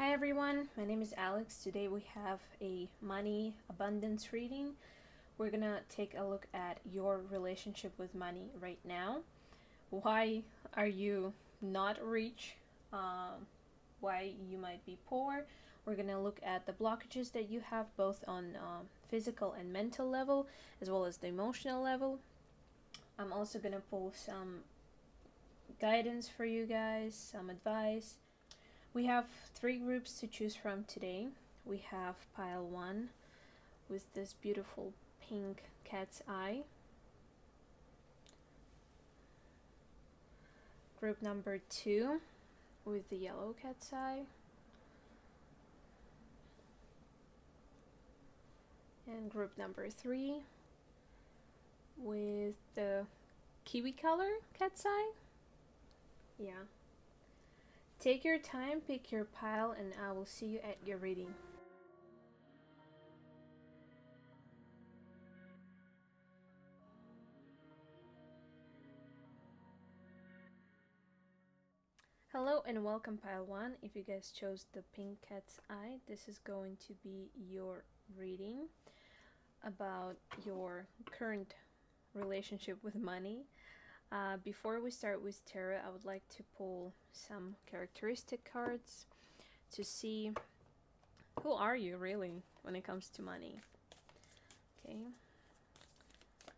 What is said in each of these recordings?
Hi everyone, my name is Alex. Today we have a money abundance reading. We're gonna take a look at your relationship with money right now. Why are you not rich? Why you might be poor? We're gonna look at the blockages that you have both on physical and mental level as well as the emotional level. I'm also gonna pull some guidance for you guys, some advice. We have 3 groups to choose from today. We have pile 1 with this beautiful pink cat's eye. Group number 2 with the yellow cat's eye. And group number 3 with the kiwi color cat's eye. Yeah. Take your time, pick your pile, and I will see you at your reading. Hello and welcome pile 1. If you guys chose the pink cat's eye, this is going to be your reading about your current relationship with money. Before we start with tarot, I would like to pull some characteristic cards to see who are you really when it comes to money. Okay,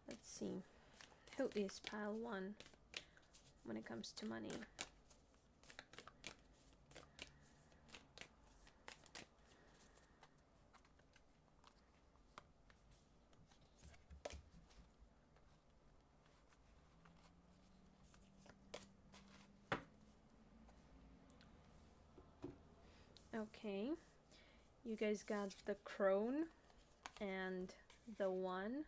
let's see. Who is pile 1 when it comes to money? Okay, you guys got the crone and the 1.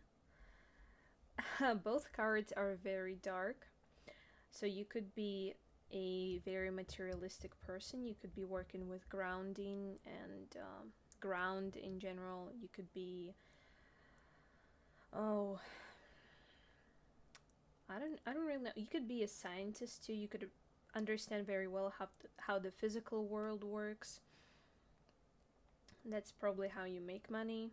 Both cards are very dark, so you could be a very materialistic person. You could be working with grounding and ground in general. You could be, I don't really know. You could be a scientist too. You could understand very well how the physical world works. That's probably how you make money.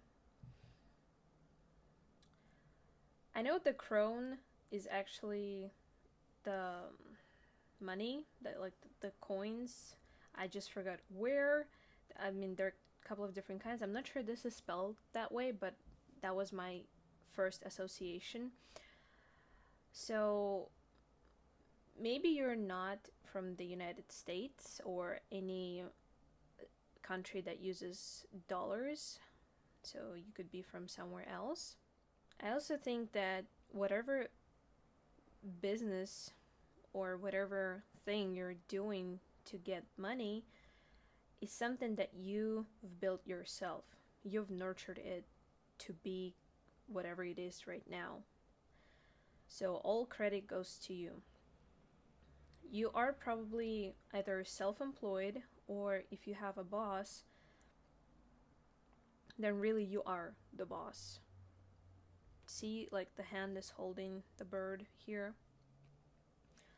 I know the crone is actually the money, that like the coins. I just forgot where. I mean, there are a couple of different kinds. I'm not sure this is spelled that way, but that was my first association. So maybe you're not from the United States or any country that uses dollars, so you could be from somewhere else. I also think that whatever business or whatever thing you're doing to get money is something that you've built yourself. You've nurtured it to be whatever it is right now. So all credit goes to you. You are probably either self-employed, or if you have a boss, then really you are the boss. See, like the hand is holding the bird here.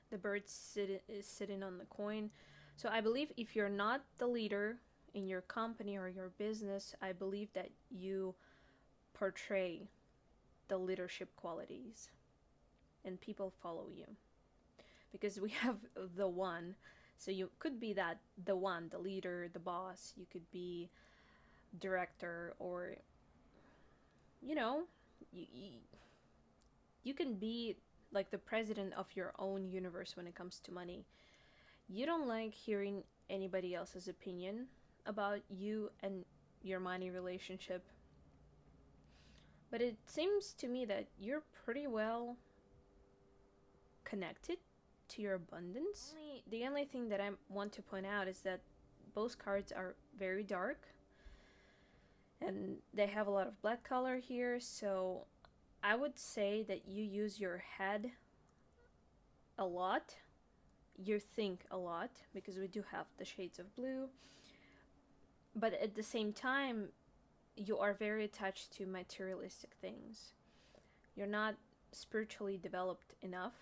The bird is sitting on the coin. So I believe if you're not the leader in your company or your business, I believe that you portray the leadership qualities and people follow you. Because we have the 1, so you could be that the 1, the leader, the boss. You could be director, or you can be like the president of your own universe when it comes to money. You don't like hearing anybody else's opinion about you and your money relationship, but it seems to me that you're pretty well connected to your abundance. The only thing that I want to point out is that both cards are very dark and they have a lot of black color here, so I would say that you use your head a lot. You think a lot, because we do have the shades of blue, but at the same time you are very attached to materialistic things. You're not spiritually developed enough,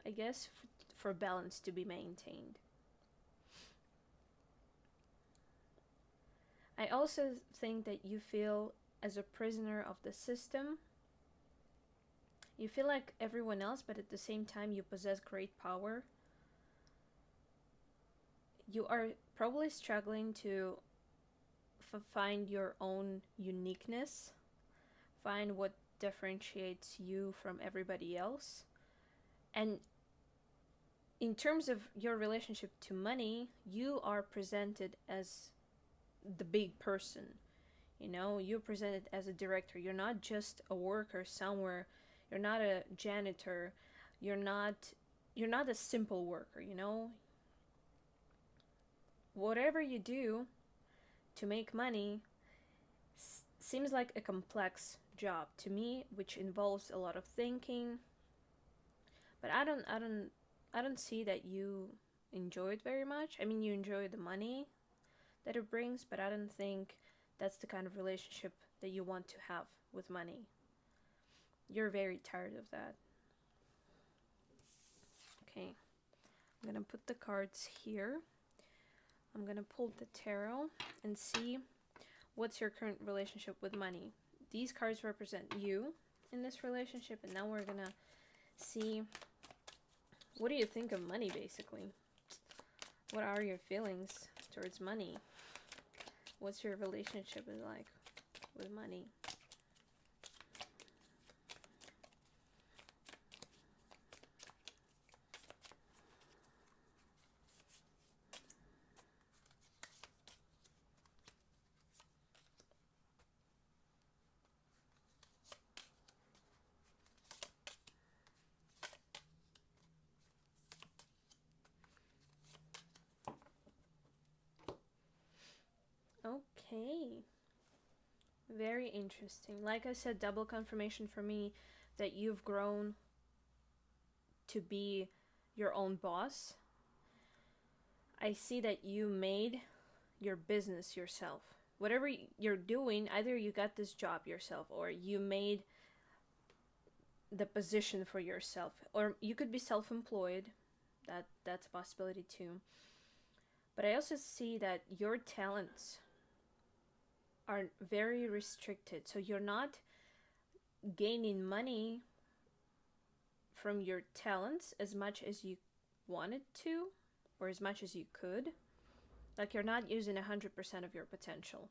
I guess, for balance to be maintained. I also think that you feel as a prisoner of the system. You feel like everyone else, but at the same time you possess great power. You are probably struggling to find your own uniqueness, find what differentiates you from everybody else. And in terms of your relationship to money, you are presented as the big person. You know, you're presented as a director. You're not just a worker somewhere. You're not a janitor. You're not a simple worker, you know? Whatever you do to make money seems like a complex job to me, which involves a lot of thinking. But I don't see that you enjoy it very much. I mean, you enjoy the money that it brings, but I don't think that's the kind of relationship that you want to have with money. You're very tired of that. Okay, I'm gonna put the cards here. I'm gonna pull the tarot and see what's your current relationship with money. These cards represent you in this relationship, and now we're gonna see, what do you think of money, basically? What are your feelings towards money? What's your relationship like with money? Okay. Very interesting. Like I said, double confirmation for me that you've grown to be your own boss. I see that you made your business yourself. Whatever you're doing, either you got this job yourself or you made the position for yourself, or you could be self-employed. That's a possibility too. But I also see that your talents are very restricted, so you're not gaining money from your talents as much as you wanted to, or as much as you could. Like, you're not using 100% of your potential.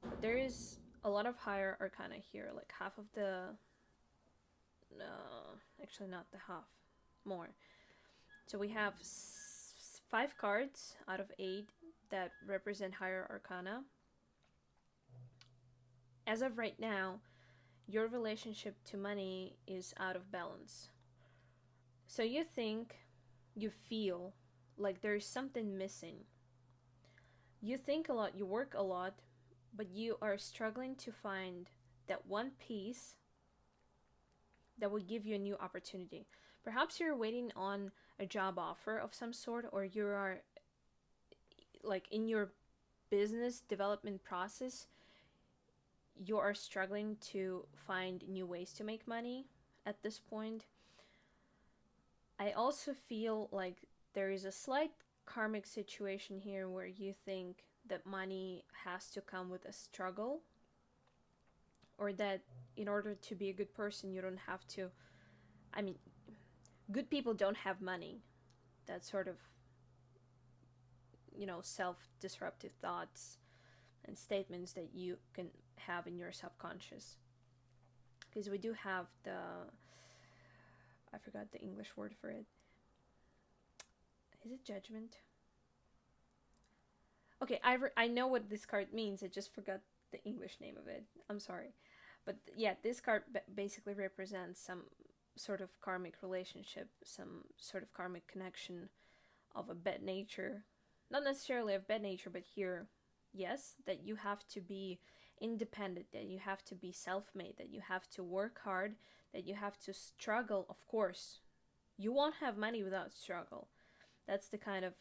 But there is a lot of higher arcana here, like half of the, actually not the half, more. So we have 5 cards out of 8 that represent higher arcana. As of right now, your relationship to money is out of balance. So you feel like there's something missing. You think a lot, you work a lot, but you are struggling to find that one piece that will give you a new opportunity. Perhaps you're waiting on a job offer of some sort, or you are like in your business development process, you are struggling to find new ways to make money at this point. I also feel like there is a slight karmic situation here where you think that money has to come with a struggle, or that in order to be a good person, you don't have to. I mean, good people don't have money. That sort of, self-disruptive thoughts and statements that you can have in your subconscious. Because we do have I forgot the English word for it. Is it judgment? Okay, I know what this card means, I just forgot the English name of it. I'm sorry. But yeah, this card basically represents some sort of karmic relationship, some sort of karmic connection of a bad nature. Not necessarily of bad nature, but here, yes, that you have to be independent, that you have to be self-made, that you have to work hard, that you have to struggle. Of course, you won't have money without struggle. That's the kind of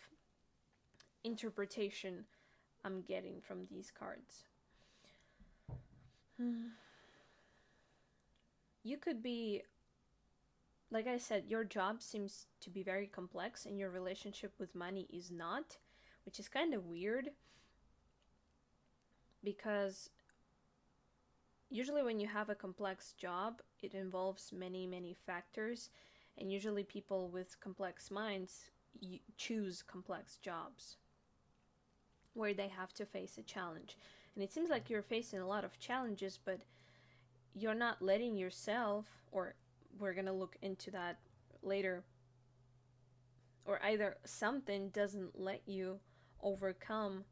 interpretation I'm getting from these cards. You could be, like I said, your job seems to be very complex and your relationship with money is not, which is kind of weird. because usually when you have a complex job, it involves many factors, and usually people with complex minds choose complex jobs where they have to face a challenge. And it seems like you're facing a lot of challenges, but you're not letting yourself, or we're gonna look into that later, or either something doesn't let you overcome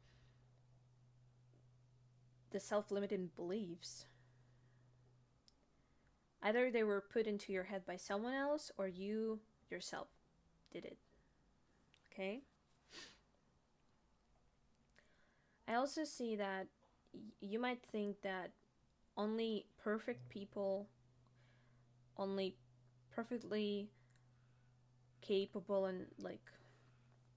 the self-limiting beliefs. Either they were put into your head by someone else, or you yourself did it. Okay? I also see that you might think that only perfect people, only perfectly capable and like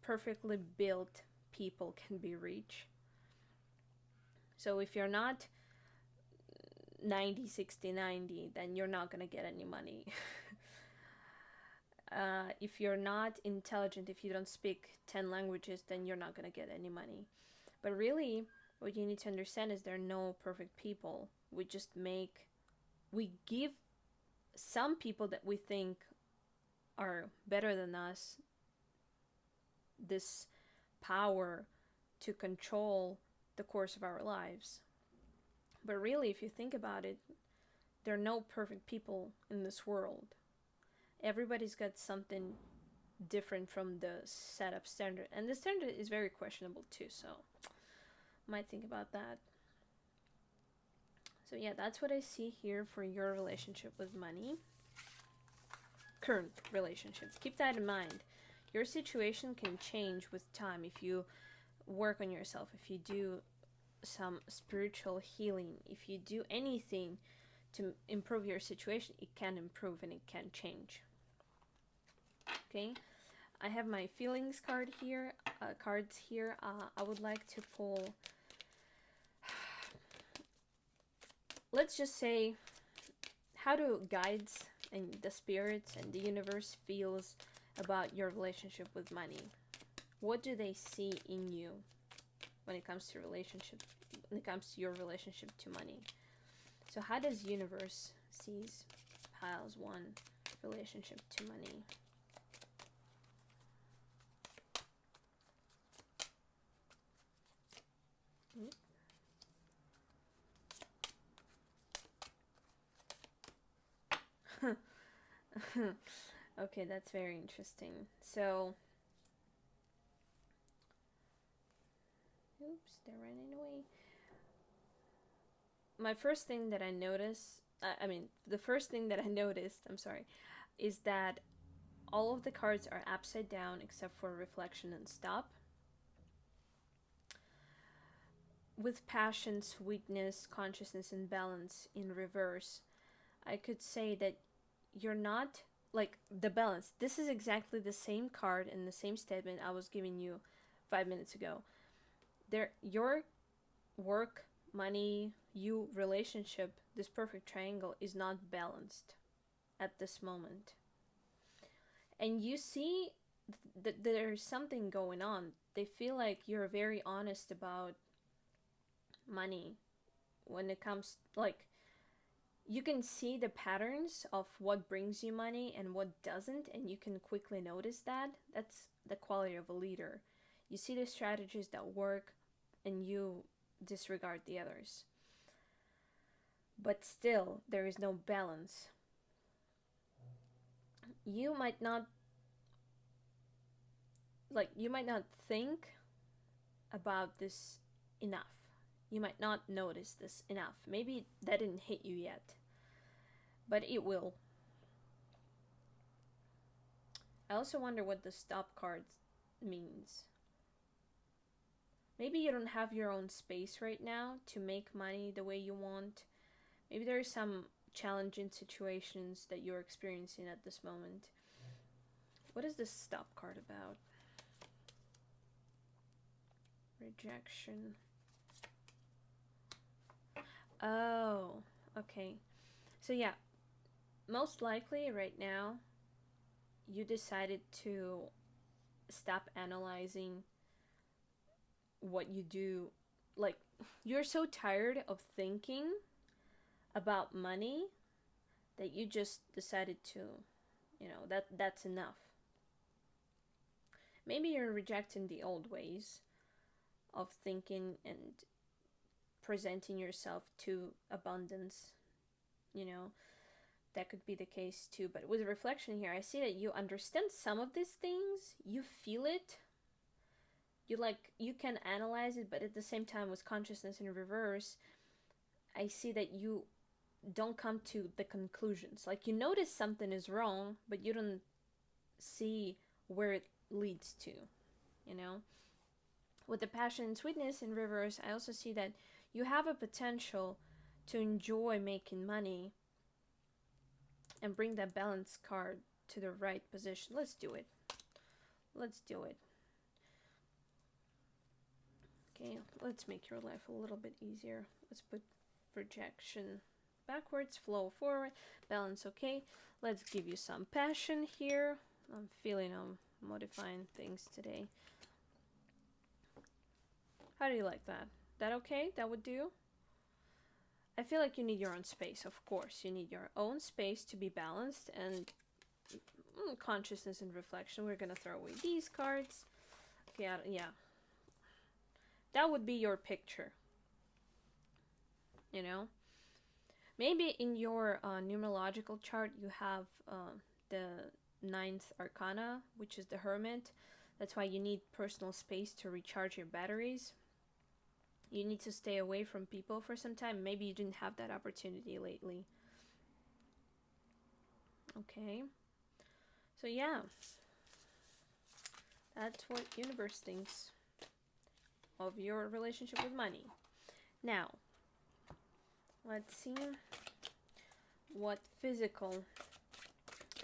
perfectly built people can be rich. So if you're not 90-60-90, then you're not gonna get any money. If you're not intelligent, if you don't speak 10 languages, then you're not gonna get any money. But really, what you need to understand is there are no perfect people. We give some people that we think are better than us this power to control the course of our lives. But really, if you think about it, there are no perfect people in this world. Everybody's got something different from the setup standard, and the standard is very questionable too, so might think about that. So yeah, that's what I see here for your relationship with money. Current relationship. Keep that in mind. Your situation can change with time if you work on yourself, if you do some spiritual healing, if you do anything to improve your situation, it can improve and it can change. Okay, I have my feelings cards here. I would like to pull, let's just say, how do guides and the spirits and the universe feels about your relationship with money? What do they see in you when it comes to your relationship to money? So how does universe sees piles 1 relationship to money? Okay, that's very interesting. So, oops, they're running away. My first thing that I noticed, the first thing that I noticed, is that all of the cards are upside down except for reflection and stop. With passion, sweetness, consciousness, and balance in reverse, I could say that you're not, like, the balance. This is exactly the same card and the same statement I was giving you 5 minutes ago. Your work, money, you relationship, this perfect triangle is not balanced at this moment. And you see that there's something going on. They feel like you're very honest about money when it comes, like, you can see the patterns of what brings you money and what doesn't, and you can quickly notice that. That's the quality of a leader. You see the strategies that work and you disregard the others. But still, there is no balance. You might not think about this enough. You might not notice this enough. Maybe that didn't hit you yet, but it will. I also wonder what the stop card means. Maybe you don't have your own space right now to make money the way you want. Maybe there are some challenging situations that you're experiencing at this moment. What is this stop card about? Rejection. Oh, okay. So yeah, most likely right now, you decided to stop analyzing what you do, like you're so tired of thinking about money that you just decided to, that's enough. Maybe you're rejecting the old ways of thinking and presenting yourself to abundance. That could be the case too. But with reflection here, I see that you understand some of these things, you feel it, you can analyze it, but at the same time, with consciousness in reverse, I see that you don't come to the conclusions. Like, you notice something is wrong, but you don't see where it leads to, With the passion and sweetness in reverse, I also see that you have a potential to enjoy making money and bring that balance card to the right position. Let's do it. Okay, let's make your life a little bit easier. Let's put projection backwards, flow forward, balance okay. Let's give you some passion here. I'm feeling I'm modifying things today. How do you like that? That okay? That would do? I feel like you need your own space, of course. You need your own space to be balanced, and consciousness and reflection. We're going to throw away these cards. Okay, yeah. That would be your picture. Maybe in your numerological chart you have the 9th arcana, which is the Hermit. That's why you need personal space to recharge your batteries. You need to stay away from people for some time. Maybe you didn't have that opportunity lately. Okay. So yeah. That's what universe thinks of your relationship with money. Now, let's see what physical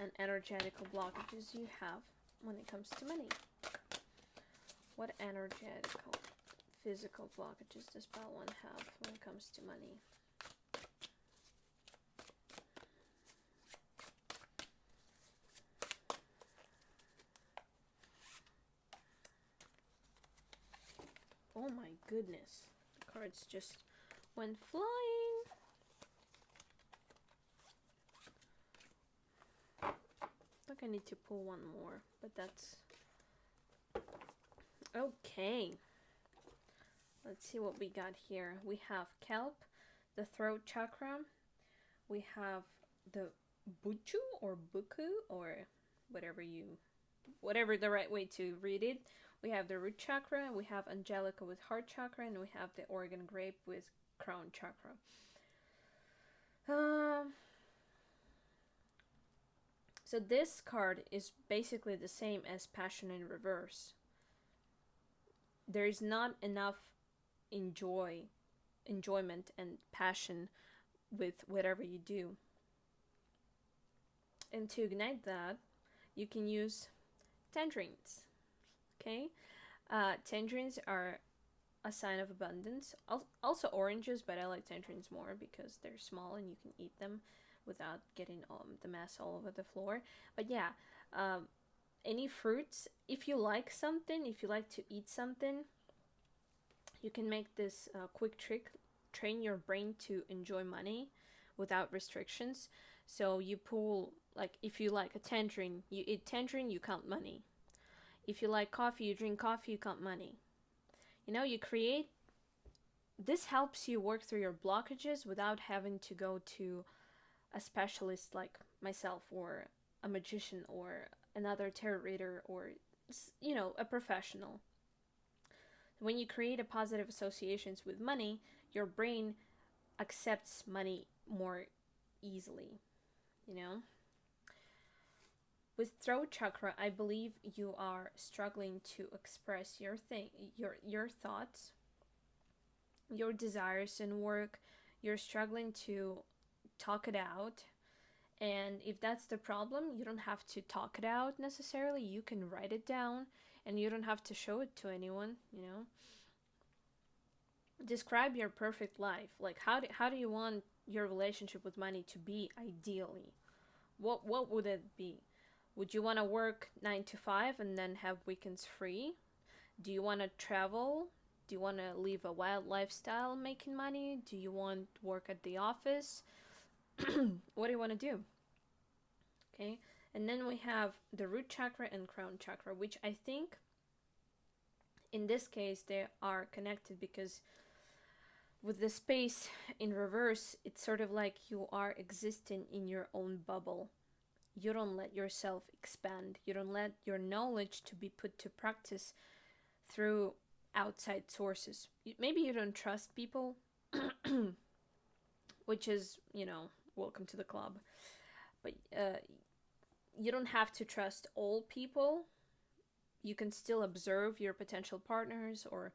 and energetical blockages you have when it comes to money. What energetical, physical blockages does One have when it comes to money? Oh my goodness. The cards just went flying. I think I need to pull one more, but that's okay. Let's see what we got here. We have kelp, the throat chakra. We have the buchu or buku, or whatever the right way to read it. We have the root chakra, we have Angelica with heart chakra, and we have the Oregon grape with crown chakra. So this card is basically the same as passion in reverse. There is not enough enjoyment and passion with whatever you do. And to ignite that, you can use tangerines. Okay? Tangerines are a sign of abundance. Also oranges, but I like tangerines more because they're small and you can eat them without getting the mess all over the floor. But yeah, any fruits, if you like something, if you like to eat something, you can make this quick trick. Train your brain to enjoy money without restrictions. So you pull, like, if you like a tangerine, you eat tangerine, you count money. If you like coffee, you drink coffee, you count money. You create. This helps you work through your blockages without having to go to a specialist like myself, or a magician, or another tarot reader, or a professional. When you create a positive associations with money, your brain accepts money more easily. With throat chakra, I believe you are struggling to express your thoughts, your desires in work. You're struggling to talk it out. And if that's the problem, you don't have to talk it out necessarily. You can write it down, and you don't have to show it to anyone, Describe your perfect life. Like, how do you want your relationship with money to be ideally? What would it be? Would you want to work 9 to 5 and then have weekends free? Do you want to travel Do you want to live a wild lifestyle making money? Do you want to work at the office? What do you want to do? Okay, and then we have the root chakra and crown chakra, which I think in this case they are connected, because with the space in reverse, it's sort of like you are existing in your own bubble. You don't let yourself expand. You don't let your knowledge to be put to practice through outside sources. Maybe you don't trust people, which is, welcome to the club. But you don't have to trust all people. You can still observe your potential partners or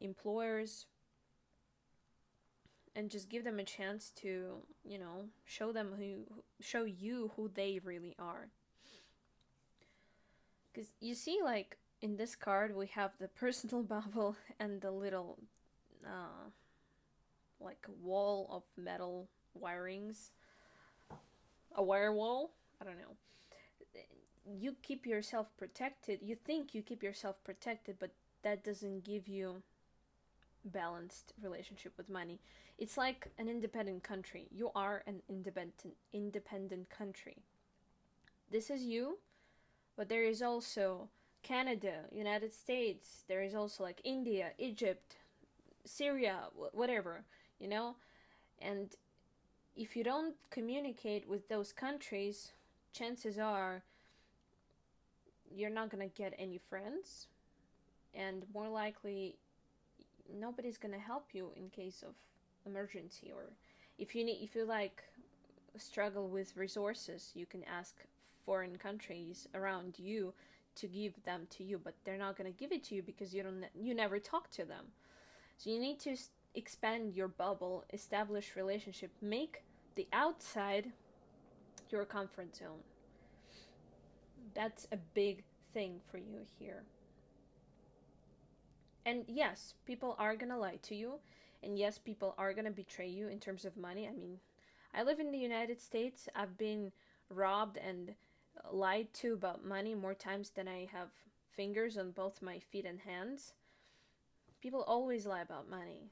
employers and just give them a chance to, show you who they really are. Because you see, like, in this card, we have the personal bubble and the little, like, wall of metal wirings. A wire wall? I don't know. You keep yourself protected. You think you keep yourself protected, but that doesn't give you balanced relationship with money. It's like an independent country. You are an independent country. This is you, but there is also Canada, United States. There is also like India, Egypt, Syria, whatever, And if you don't communicate with those countries, chances are you're not gonna get any friends, and more likely nobody's gonna help you in case of emergency, or if you struggle with resources, you can ask foreign countries around you to give them to you, but they're not gonna give it to you because you never talk to them. So you need to expand your bubble, establish relationship, make the outside your comfort zone. That's a big thing for you here. And yes, people are gonna lie to you, and yes, people are gonna betray you in terms of money. I mean, I live in the United States. I've been robbed and lied to about money more times than I have fingers on both my feet and hands. People always lie about money,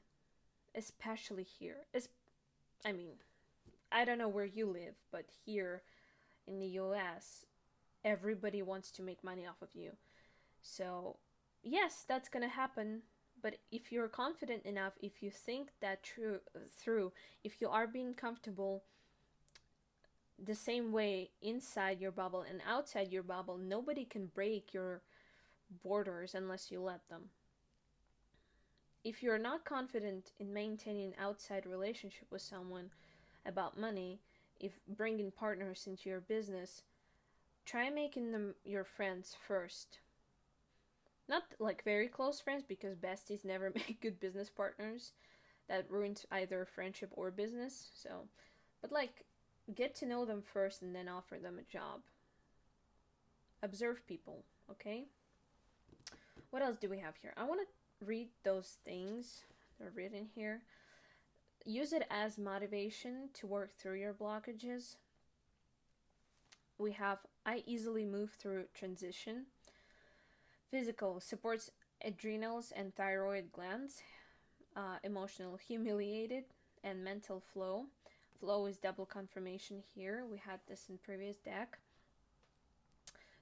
especially here. I don't know where you live, but here in the US, everybody wants to make money off of you. So yes, that's gonna happen, but if you're confident enough, if you think that through, if you are being comfortable the same way inside your bubble and outside your bubble, nobody can break your borders unless you let them. If you're not confident in maintaining outside relationship with someone about money, if bringing partners into your business, try making them your friends first. Not like very close friends, because besties never make good business partners. That ruins either friendship or business. So, but like, get to know them first and then offer them a job. Observe people, okay? What else do we have here? I want to read those things that are written here. Use it as motivation to work through your blockages. We have, I easily move through transition. Physical, supports adrenals and thyroid glands. Emotional, humiliated, and mental flow. Flow is double confirmation here. We had this in previous deck.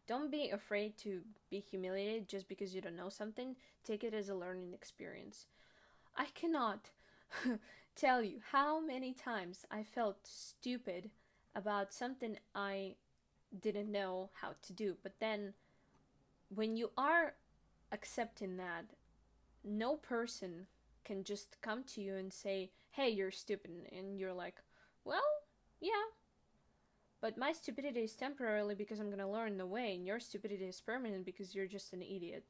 Don't be afraid to be humiliated just because you don't know something. Take it as a learning experience. I cannot tell you how many times I felt stupid about something I didn't know how to do. But then when you are accepting that, no person can just come to you and say, hey, you're stupid. And you're like, well, yeah. But my stupidity is temporarily because I'm going to learn the way. And your stupidity is permanent because you're just an idiot.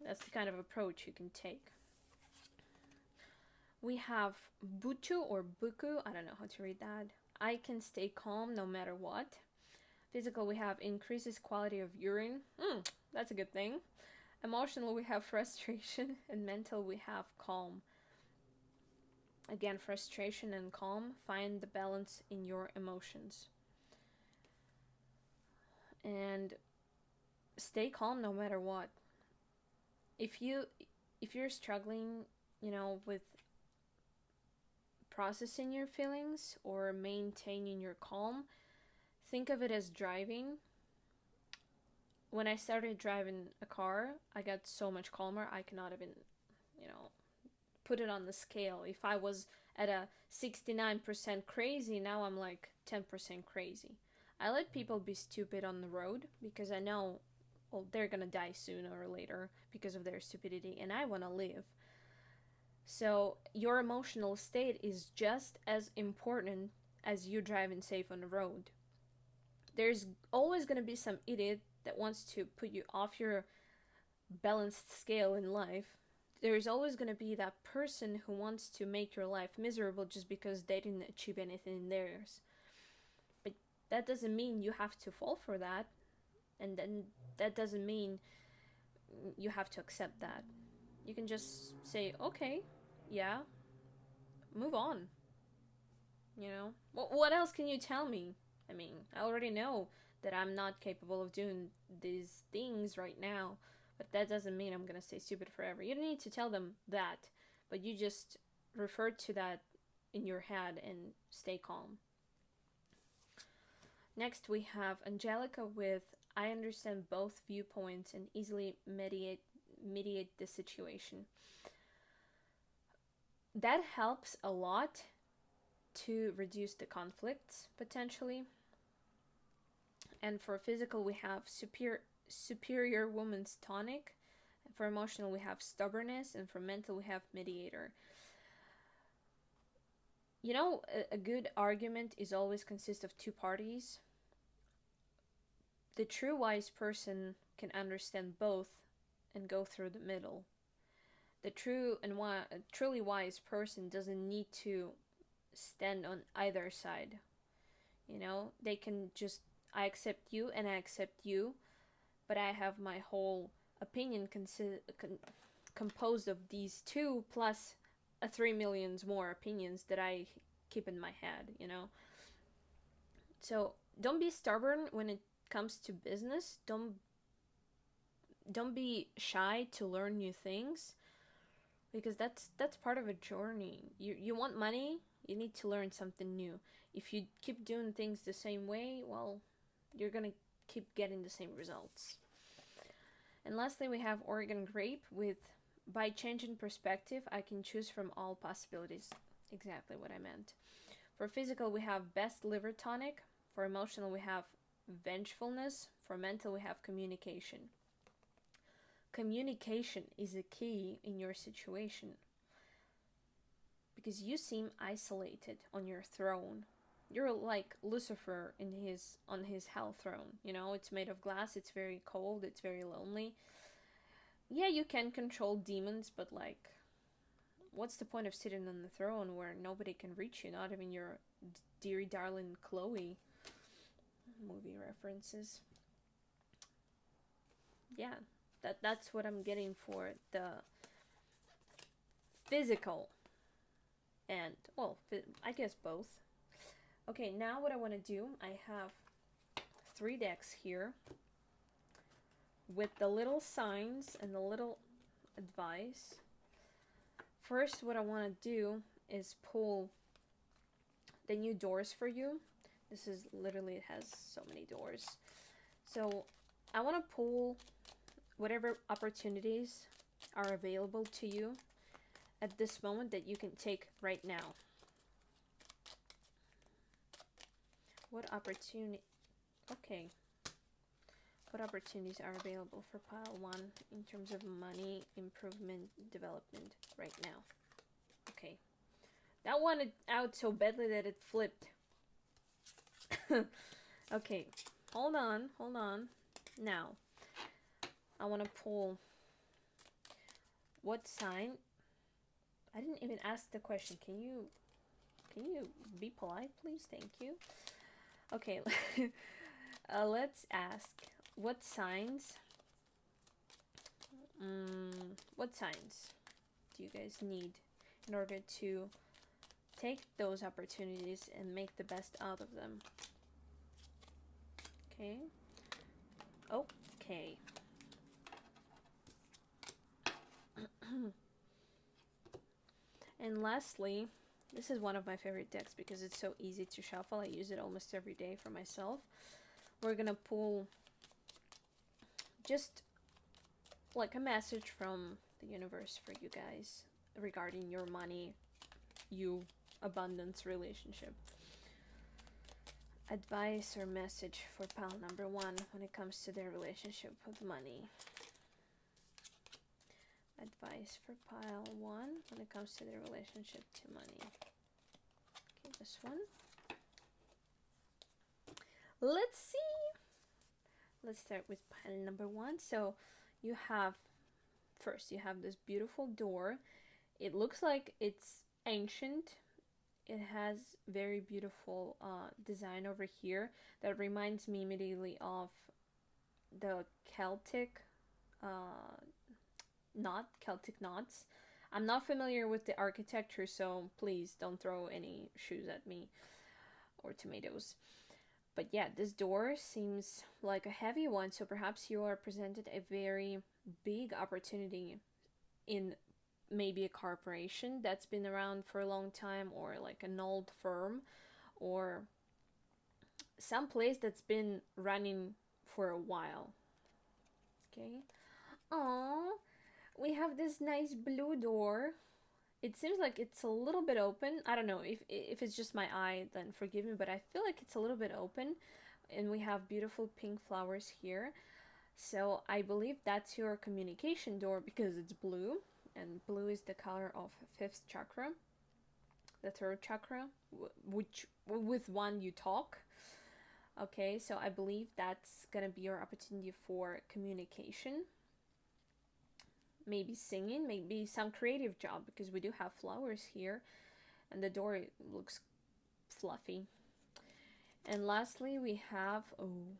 That's the kind of approach you can take. We have butu or buku. I don't know how to read that. I can stay calm no matter what. Physical, we have increases quality of urine. That's a good thing. Emotional, we have frustration. And mental, we have calm. Again, frustration and calm. Find the balance in your emotions. And stay calm no matter what. if you're struggling, you know, with processing your feelings or maintaining your calm, think of it as driving. When I started driving a car, I got so much calmer. I cannot even, you know, put it on the scale. If I was at a 69% crazy, now I'm like 10% crazy. I let people be stupid on the road because I know, well, they're gonna die sooner or later because of their stupidity, and I wanna live. So your emotional state is just as important as you driving safe on the road. There's always gonna be some idiot that wants to put you off your balanced scale in life. There's always going to be that person who wants to make your life miserable just because they didn't achieve anything in theirs. But that doesn't mean you have to fall for that, and then that doesn't mean you have to accept that. You can just say, okay, yeah, move on. You know? What else can you tell me? I mean, I already know that I'm not capable of doing these things right now, but that doesn't mean I'm gonna stay stupid forever. You don't need to tell them that, but you just refer to that in your head and stay calm. Next, we have Angelica with I understand both viewpoints and easily mediate the situation. That helps a lot to reduce the conflicts potentially. And for physical, we have superior woman's tonic. For emotional, we have stubbornness, and for mental, we have mediator. You know, a good argument is always consist of two parties. The true wise person can understand both and go through the middle. The truly wise person doesn't need to stand on either side. You know, they can just, I accept you and I accept you, but I have my whole opinion composed of these two plus 3 million more opinions that I keep in my head, you know? So don't be stubborn when it comes to business. Don't be shy to learn new things, because that's part of a journey. You want money, you need to learn something new. If you keep doing things the same way, well, you're gonna keep getting the same results. And lastly, we have Oregon grape with by changing perspective, I can choose from all possibilities. Exactly what I meant. For physical, we have best liver tonic. For emotional, we have vengefulness. For mental, we have communication. Communication is a key in your situation, because you seem isolated on your throne. You're like Lucifer on his hell throne. You know, it's made of glass, it's very cold, it's very lonely. Yeah, you can control demons, but like, what's the point of sitting on the throne where nobody can reach you, not even your dear darling Chloe? Movie references. Yeah, that's what I'm getting for the physical and, well, I guess both. Okay, now what I want to do, I have 3 decks here with the little signs and the little advice. First, what I want to do is pull the new doors for you. This is literally, it has so many doors. So I want to pull whatever opportunities are available to you at this moment that you can take right now. What opportunity? Okay. What opportunities are available for pile 1 in terms of money, improvement, development right now? Okay. That wanted out so badly that it flipped. Okay. Hold on. Now, I want to pull what sign? I didn't even ask the question. Can you be polite, please? Thank you. Okay. Let's ask, what signs do you guys need in order to take those opportunities and make the best out of them? Okay. And lastly, this is one of my favorite decks because it's so easy to shuffle. I use it almost every day for myself. We're gonna pull just like a message from the universe for you guys regarding your money, abundance relationship. Advice or message for pile number 1 when it comes to their relationship with money. Advice for pile 1 when it comes to their relationship to money. Okay, this one. Let's see. Let's start with pile number 1. So you have, first you have this beautiful door. It looks like it's ancient. It has very beautiful design over here that reminds me immediately of the Celtic Celtic knots. I'm not familiar with the architecture, so please don't throw any shoes at me or tomatoes. But yeah, this door seems like a heavy one, so perhaps you are presented a very big opportunity in maybe a corporation that's been around for a long time, or like an old firm, or some place that's been running for a while. Okay. Aww, we have this nice blue door. It seems like it's a little bit open. I don't know if it's just my eye, then forgive me, but I feel like it's a little bit open. And we have beautiful pink flowers here. So I believe that's your communication door because it's blue, and blue is the color of 5th chakra, the 3rd chakra, which with one you talk. Okay, so I believe that's gonna be your opportunity for communication. Maybe singing, maybe some creative job, because we do have flowers here, and the door looks fluffy. And lastly, we have, oh,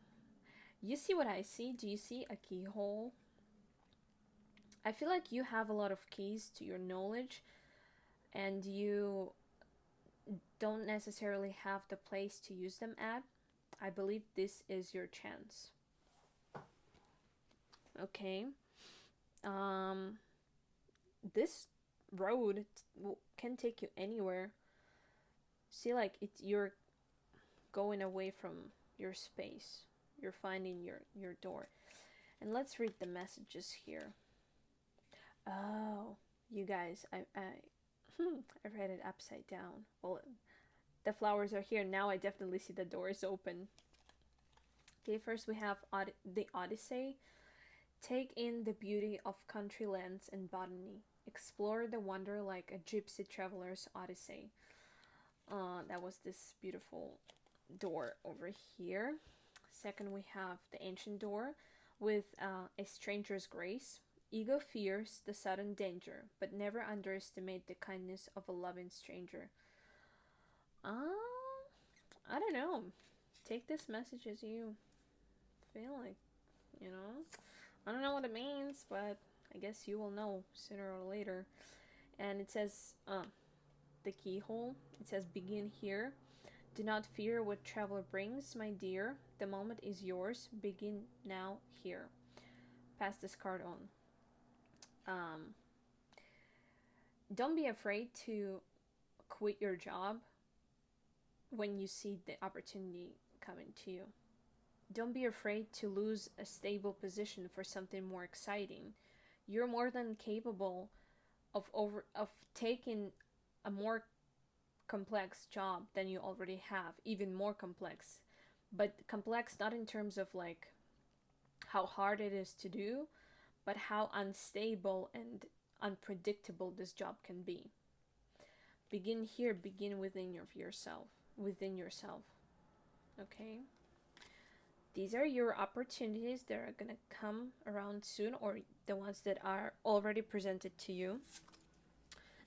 you see what I see? Do you see a keyhole? I feel like you have a lot of keys to your knowledge, and you don't necessarily have the place to use them at. I believe this is your chance. Okay. This road can take you anywhere. See, like you're going away from your space. You're finding your door. And let's read the messages here. Oh, you guys, I read it upside down. Well, the flowers are here. Now I definitely see the doors open. Okay, first we have the Odyssey. Take in the beauty of country lands and botany. Explore the wonder like a gypsy traveler's odyssey. That was this beautiful door over here. Second, we have the ancient door with a stranger's grace. Ego fears the sudden danger, but never underestimate the kindness of a loving stranger. I don't know. Take this message as you feel like, you know. I don't know what it means, but I guess you will know sooner or later. And it says, the keyhole, it says, begin here. Do not fear what traveler brings, my dear. The moment is yours. Begin now here. Pass this card on. Don't be afraid to quit your job when you see the opportunity coming to you. Don't be afraid to lose a stable position for something more exciting. You're more than capable of taking a more complex job than you already have, even more complex. But complex not in terms of like how hard it is to do, but how unstable and unpredictable this job can be. Begin here, begin within yourself. Okay? These are your opportunities that are going to come around soon, or the ones that are already presented to you.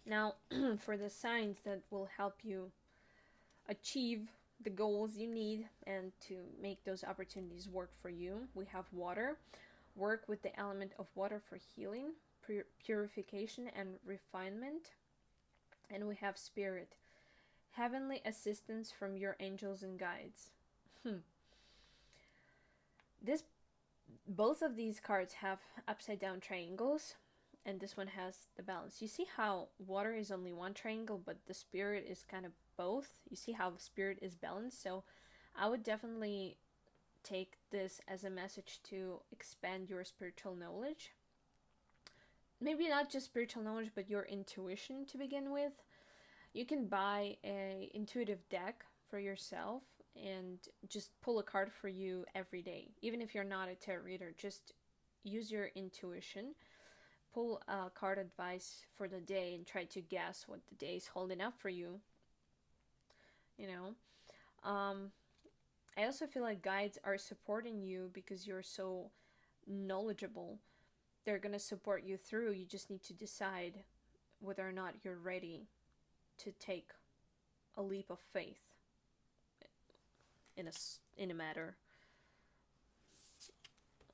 Now, for the signs that will help you achieve the goals you need and to make those opportunities work for you, we have water. Work with the element of water for healing, purification, and refinement. And we have spirit. Heavenly assistance from your angels and guides. Both of these cards have upside down triangles, and this one has the balance. You see how water is only one triangle, but the spirit is kind of both? You see how the spirit is balanced? So I would definitely take this as a message to expand your spiritual knowledge. Maybe not just spiritual knowledge, but your intuition to begin with. You can buy a intuitive deck for yourself and just pull a card for you every day. Even if you're not a tarot reader, just use your intuition. Pull a card advice for the day and try to guess what the day is holding up for you. You know, I also feel like guides are supporting you because you're so knowledgeable. They're going to support you through. You just need to decide whether or not you're ready to take a leap of faith in a matter.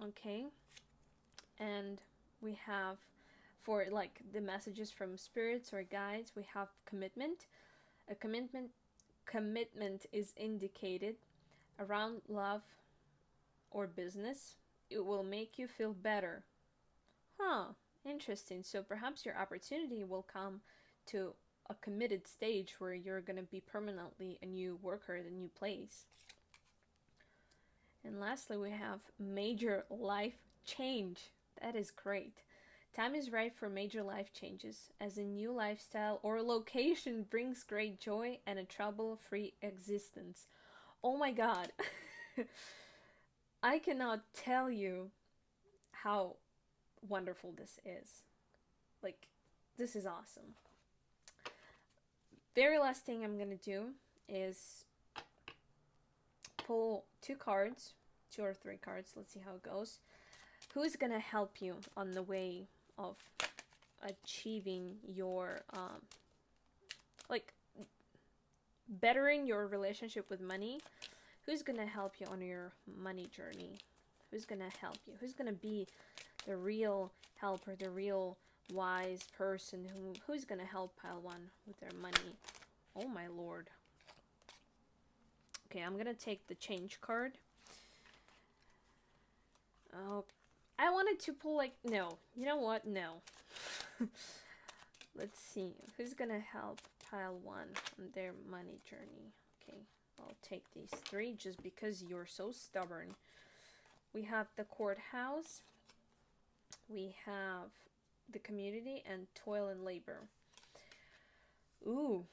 Okay. And we have, for like the messages from spirits or guides, we have commitment. A commitment is indicated around love or business. It will make you feel better. Interesting. So perhaps your opportunity will come to a committed stage where you're going to be permanently a new worker at a new place. And lastly, we have major life change. That is great. Time is right for major life changes, as a new lifestyle or location brings great joy and a trouble-free existence. Oh my god. I cannot tell you how wonderful this is. Like, this is awesome. Very last thing I'm gonna do is pull 2 or 3 cards. Let's see how it goes. Who's gonna help you on the way of achieving your like bettering your relationship with money? Who's gonna help you on your money journey? Who's gonna help you? Who's gonna be the real helper, the real wise person who's gonna help pile 1 with their money? Oh my lord. Okay, I'm gonna take the change card. Oh, I wanted to pull like, no. You know what? No. Let's see. Who's gonna help pile 1 on their money journey? Okay, I'll take these 3 just because you're so stubborn. We have the courthouse. We have the community and toil and labor. Ooh.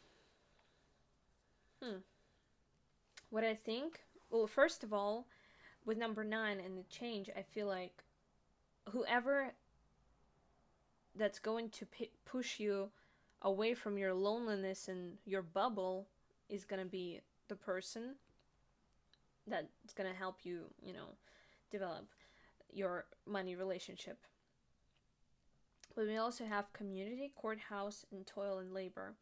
What I think? Well, first of all, with number 9 and the change, I feel like whoever that's going to push you away from your loneliness and your bubble is going to be the person that's going to help you, develop your money relationship. But we also have community, courthouse, and toil and labor.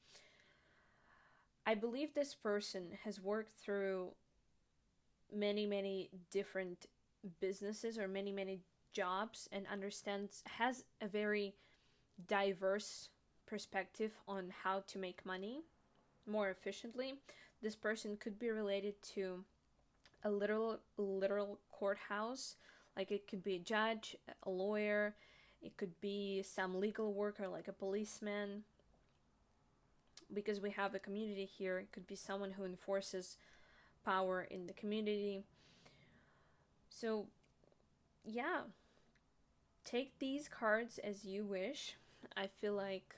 I believe this person has worked through many different businesses or many jobs and has a very diverse perspective on how to make money more efficiently. This person could be related to a literal courthouse, like it could be a judge, a lawyer, it could be some legal worker like a policeman. Because we have a community here, it could be someone who enforces power in the community. So yeah, take these cards as you wish. I feel like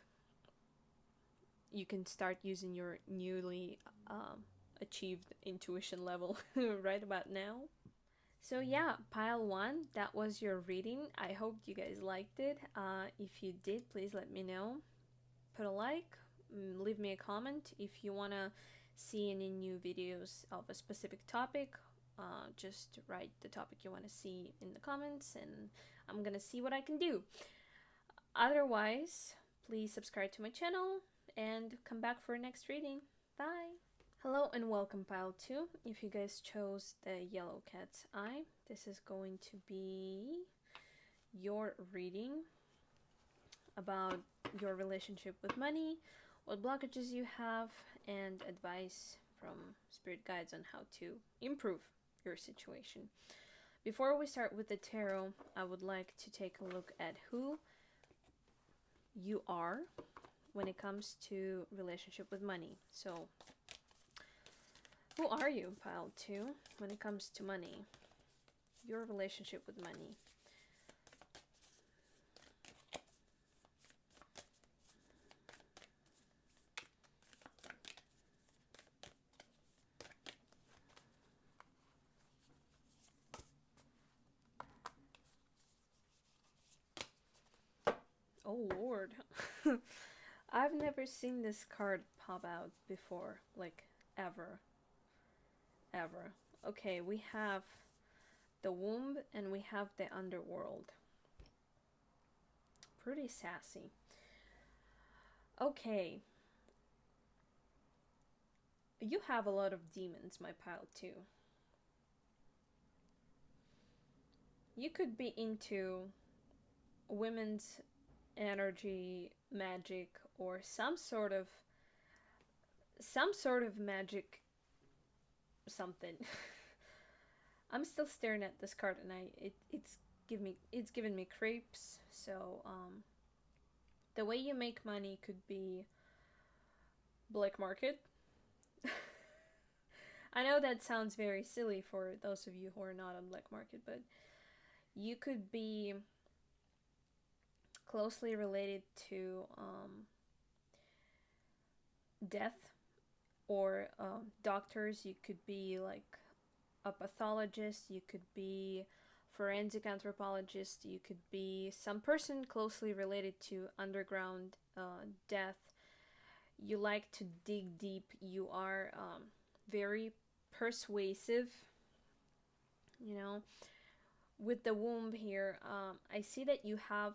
you can start using your newly achieved intuition level right about now. So yeah, pile 1, that was your reading. I hope you guys liked it. If you did, please let me know. Put a like, leave me a comment. If you want to see any new videos of a specific topic, just write the topic you want to see in the comments and I'm gonna see what I can do. Otherwise, please subscribe to my channel and come back for next reading. Bye! Hello and welcome pile 2. If you guys chose the yellow cat's eye, this is going to be your reading about your relationship with money, what blockages you have, and advice from spirit guides on how to improve your situation. Before we start with the tarot, I would like to take a look at who you are when it comes to relationship with money. So, who are you, pile 2, when it comes to money? Your relationship with money. Oh Lord. I've never seen this card pop out before, like ever. Ever. Okay, we have the womb and we have the underworld. Pretty sassy. Okay. You have a lot of demons, my pile 2. You could be into women's energy, magic, or some sort of magic something. I'm still staring at this card and it's given me creeps. So the way you make money could be black market. I know that sounds very silly for those of you who are not on black market, but you could be closely related to death or doctors. You could be like a pathologist, you could be forensic anthropologist, you could be some person closely related to underground death. You like to dig deep, you are very persuasive, you know. With the womb here, I see that you have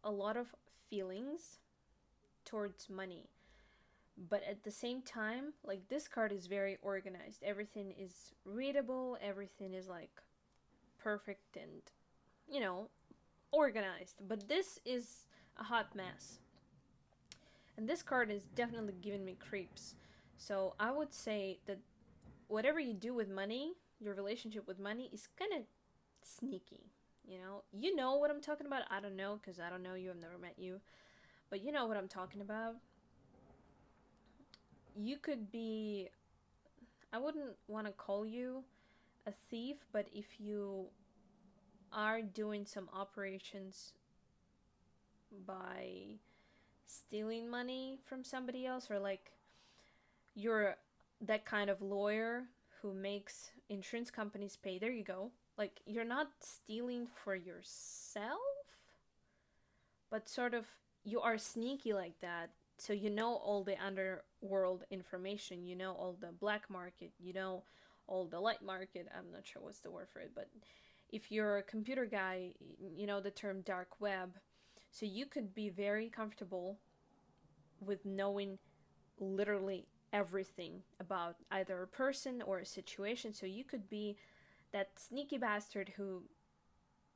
a lot of feelings towards money, but at the same time, like, this card is very organized, everything is readable, everything is like perfect and, you know, organized. But this is a hot mess, and this card is definitely giving me creeps. So I would say that whatever you do with money, your relationship with money is kind of sneaky. You know what I'm talking about. I don't know, because I don't know you, I've never met you, but you know what I'm talking about. You could be, I wouldn't want to call you a thief, but if you are doing some operations by stealing money from somebody else, or like you're that kind of lawyer who makes insurance companies pay, there you go. Like, you're not stealing for yourself, but sort of you are sneaky like that. So you know all the underworld information, you know all the black market, you know all the light market. I'm not sure what's the word for it, but if you're a computer guy, you know the term dark web. So you could be very comfortable with knowing literally everything about either a person or a situation. So you could be that sneaky bastard who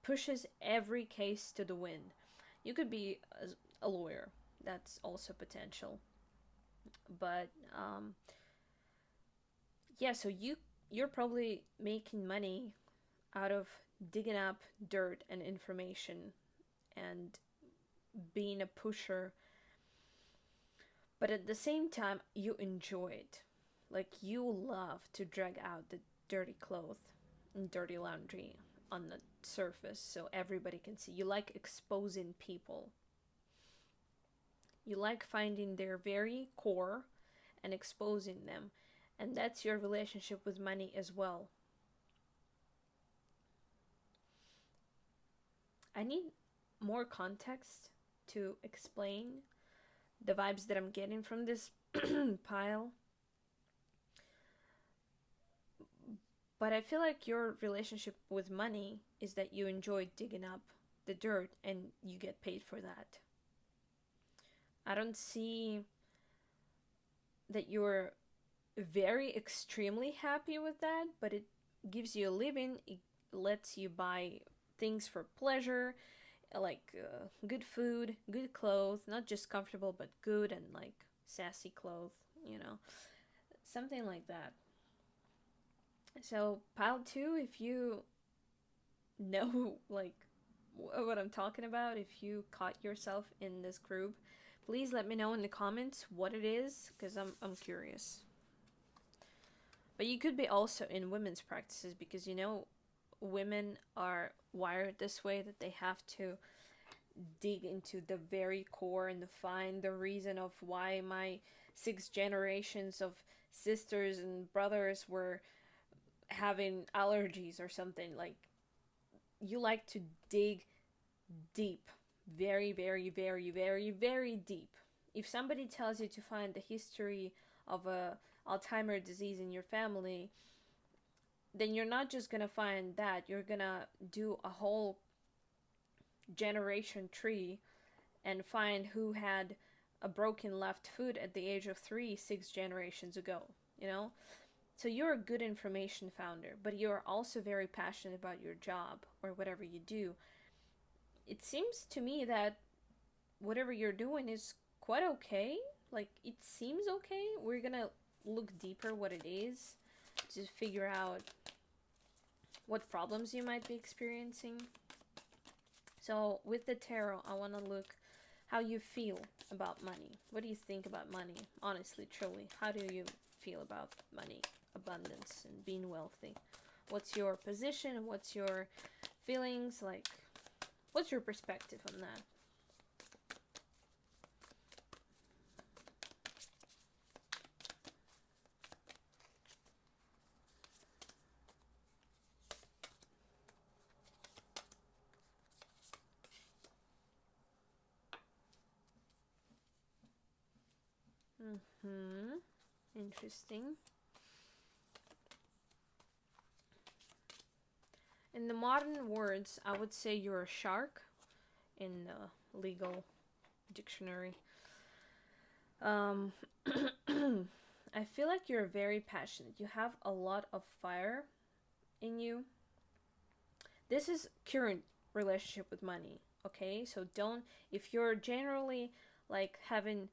pushes every case to the wind. You could be a lawyer. That's also potential. But yeah, so you're probably making money out of digging up dirt and information and being a pusher. But at the same time, you enjoy it. Like, you love to drag out the dirty clothes and dirty laundry on the surface so everybody can see. You like exposing people. You like finding their very core and exposing them. And that's your relationship with money as well. I need more context to explain the vibes that I'm getting from this pile. But I feel like your relationship with money is that you enjoy digging up the dirt and you get paid for that. I don't see that you're very extremely happy with that, but it gives you a living. It lets you buy things for pleasure, like good food, good clothes, not just comfortable, but good and like sassy clothes, something like that. So pile 2, if you know like what I'm talking about, if you caught yourself in this group, please let me know in the comments what it is, because I'm curious. But you could be also in women's practices, because women are wired this way, that they have to dig into the very core and find the reason of why my 6 generations of sisters and brothers were having allergies or something. Like, you like to dig deep, very, very, very, very, very deep. If somebody tells you to find the history of a Alzheimer's disease in your family, then you're not just gonna find that. You're gonna do a whole generation tree and find who had a broken left foot at the age of 3 6 generations ago, So you're a good information founder, but you're also very passionate about your job or whatever you do. It seems to me that whatever you're doing is quite okay. Like, it seems okay. We're gonna look deeper what it is to figure out what problems you might be experiencing. So with the tarot, I want to look how you feel about money. What do you think about money? Honestly, truly, how do you feel about money, abundance, and being wealthy? What's your position? What's your feelings? Like, what's your perspective on that? Interesting. In the modern words, I would say you're a shark in the legal dictionary. I feel like you're very passionate. You have a lot of fire in you. This is current relationship with money, okay? So if you're generally like having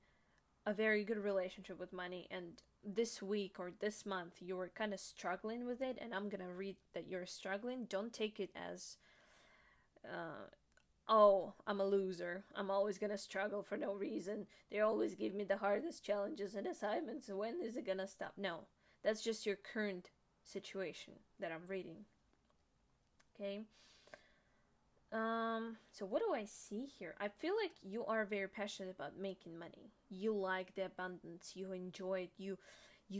a very good relationship with money, and this week or this month you were kind of struggling with it, and I'm gonna read that you're struggling, don't take it as oh, I'm a loser, I'm always gonna struggle for no reason, they always give me the hardest challenges and assignments, when is it gonna stop? No, that's just your current situation that I'm reading, okay? So what do I see here? I feel like you are very passionate about making money. You like the abundance, you enjoy it, you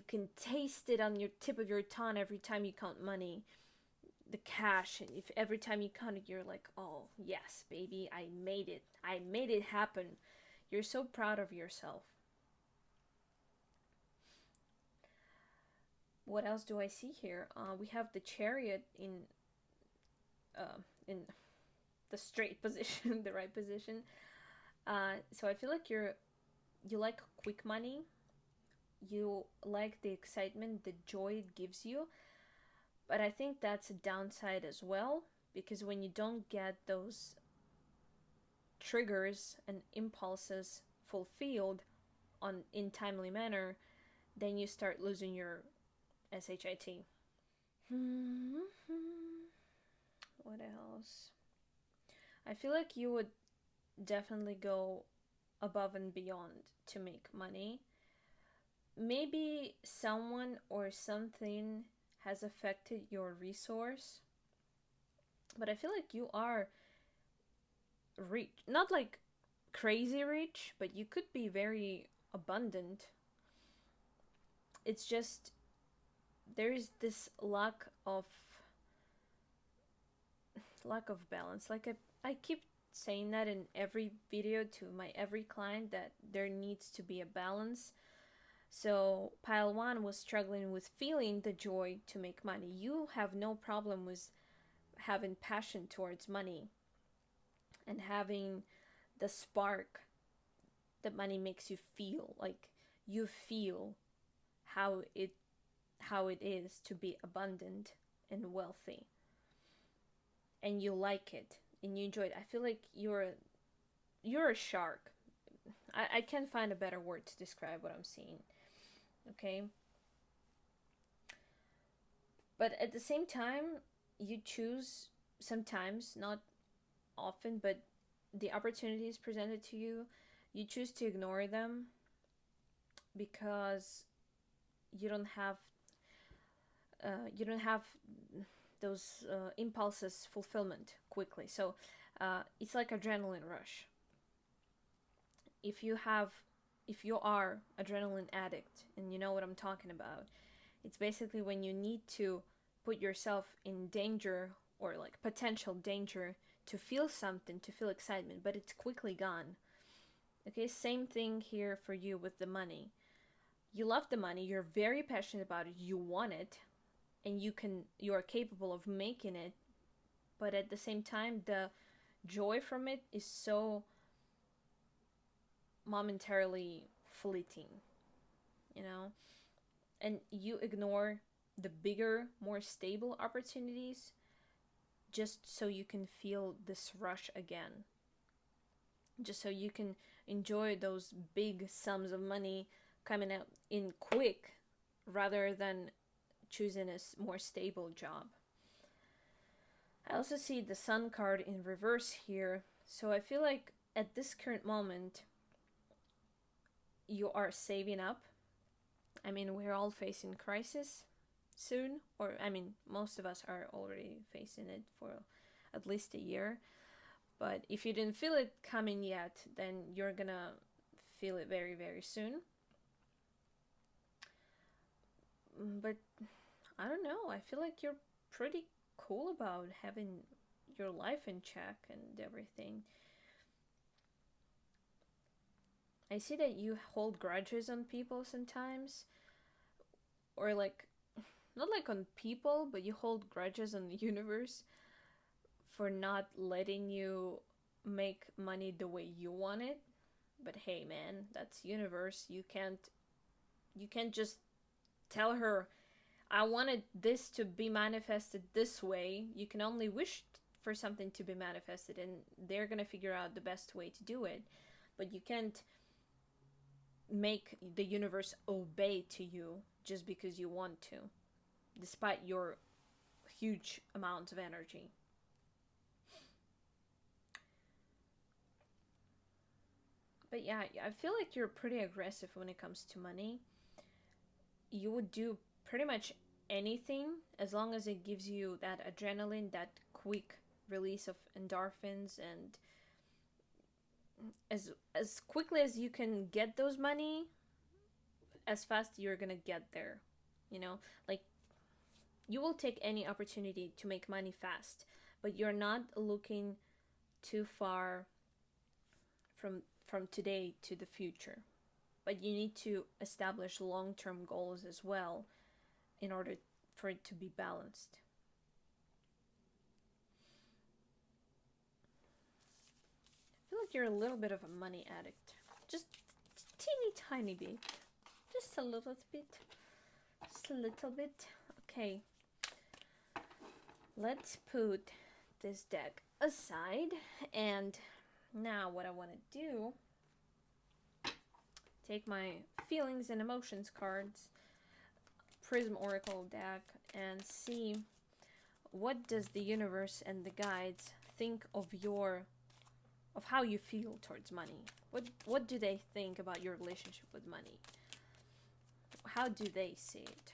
can taste it on your tip of your tongue every time you count money, the cash, and if every time you count it, you're like, oh yes, baby, I made it happen. You're so proud of yourself. What else do I see here? We have the Chariot in the straight position, the right position. So I feel like you like quick money. You like the excitement, the joy it gives you. But I think that's a downside as well, because when you don't get those triggers and impulses fulfilled in timely manner, then you start losing your SHIT. What else? I feel like you would definitely go above and beyond to make money. Maybe someone or something has affected your resource, but I feel like you are rich. Not like crazy rich, but you could be very abundant. It's just there's this lack of balance. Like I keep saying that in every video to my every client, that there needs to be a balance. So pile 1 was struggling with feeling the joy to make money. You have no problem with having passion towards money and having the spark that money makes you feel. Like, you feel how it is to be abundant and wealthy, and you like it and you enjoy it. I feel like you're a shark. I can't find a better word to describe what I'm seeing. Okay? But at the same time, you choose sometimes not often, but the opportunities presented to you, you choose to ignore them because you don't have those impulses fulfillment quickly. So it's like adrenaline rush. If you are adrenaline addict and you know what I'm talking about, it's basically when you need to put yourself in danger or like potential danger to feel something, to feel excitement, but it's quickly gone. Okay, same thing here for you with the money. You love the money, you're very passionate about it, you want it, and you are capable of making it, but at the same time the joy from it is so momentarily fleeting, you know? And you ignore the bigger, more stable opportunities just so you can feel this rush again. Just so you can enjoy those big sums of money coming out in quick rather than choosing a more stable job. I also see the Sun card in reverse here, so I feel like at this current moment you are saving up. I mean, we're all facing crisis soon, or I mean, most of us are already facing it for at least a year. But if you didn't feel it coming yet, then you're gonna feel it very, very soon. But I don't know, I feel like you're pretty cool about having your life in check and everything. I see that you hold grudges on people sometimes, or like, not like on people, but you hold grudges on the universe for not letting you make money the way you want it. But hey man, that's universe. You can't just tell her I wanted this to be manifested this way. You can only wish for something to be manifested and they're going to figure out the best way to do it. But you can't make the universe obey to you just because you want to, despite your huge amounts of energy. But yeah, I feel like you're pretty aggressive when it comes to money. You would do pretty much anything as long as it gives you that adrenaline, that quick release of endorphins, and as quickly as you can get those money, as fast you're gonna get there. You know, like you will take any opportunity to make money fast, but you're not looking too far from today to the future. But you need to establish long-term goals as well in order for it to be balanced. I feel like you're a little bit of a money addict. Just teeny tiny bit. Just a little bit. Just a little bit. Okay. Let's put this deck aside, and now what I want to do, take my feelings and emotions cards, Prism Oracle deck, and see what does the universe and the guides think of how you feel towards money. What do they think about your relationship with money? How do they see it?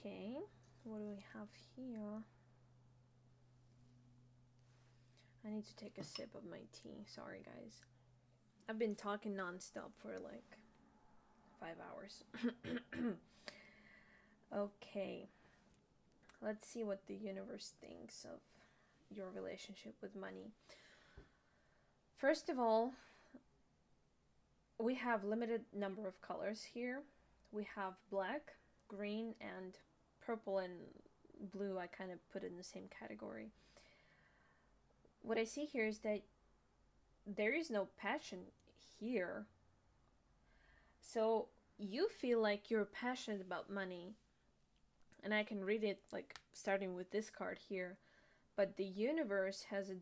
Okay, what do we have here? I need to take a sip of my tea. Sorry, guys. I've been talking nonstop for like 5 hours. Okay, let's see what the universe thinks of your relationship with money. First of all, we have limited number of colors here. We have black, green, and purple and blue. I kind of put in the same category. What I see here is that there is no passion here. So you feel like you're passionate about money, and I can read it like starting with this card here, but the universe has a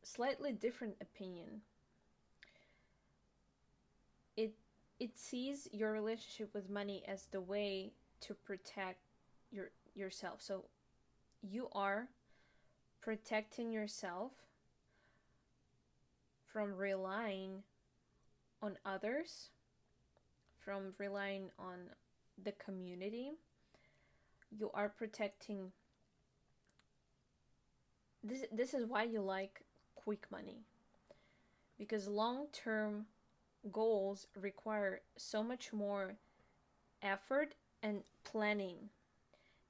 slightly different opinion. It sees your relationship with money as the way to protect yourself. So you are protecting yourself from relying on others, from relying on the community. You are protecting this is why you like quick money, because long-term goals require so much more effort and planning,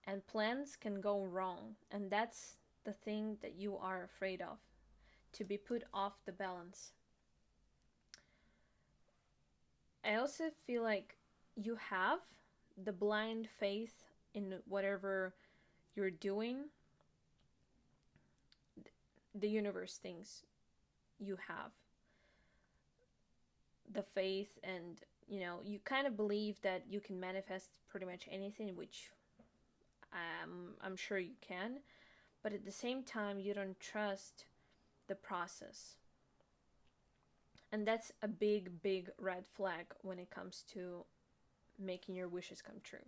and plans can go wrong, and that's the thing that you are afraid of, to be put off the balance. I also feel like you have the blind faith in whatever you're doing. The universe thinks you have the faith, and you kind of believe that you can manifest pretty much anything, which I'm sure you can, but at the same time you don't trust the process, and that's a big red flag when it comes to making your wishes come true.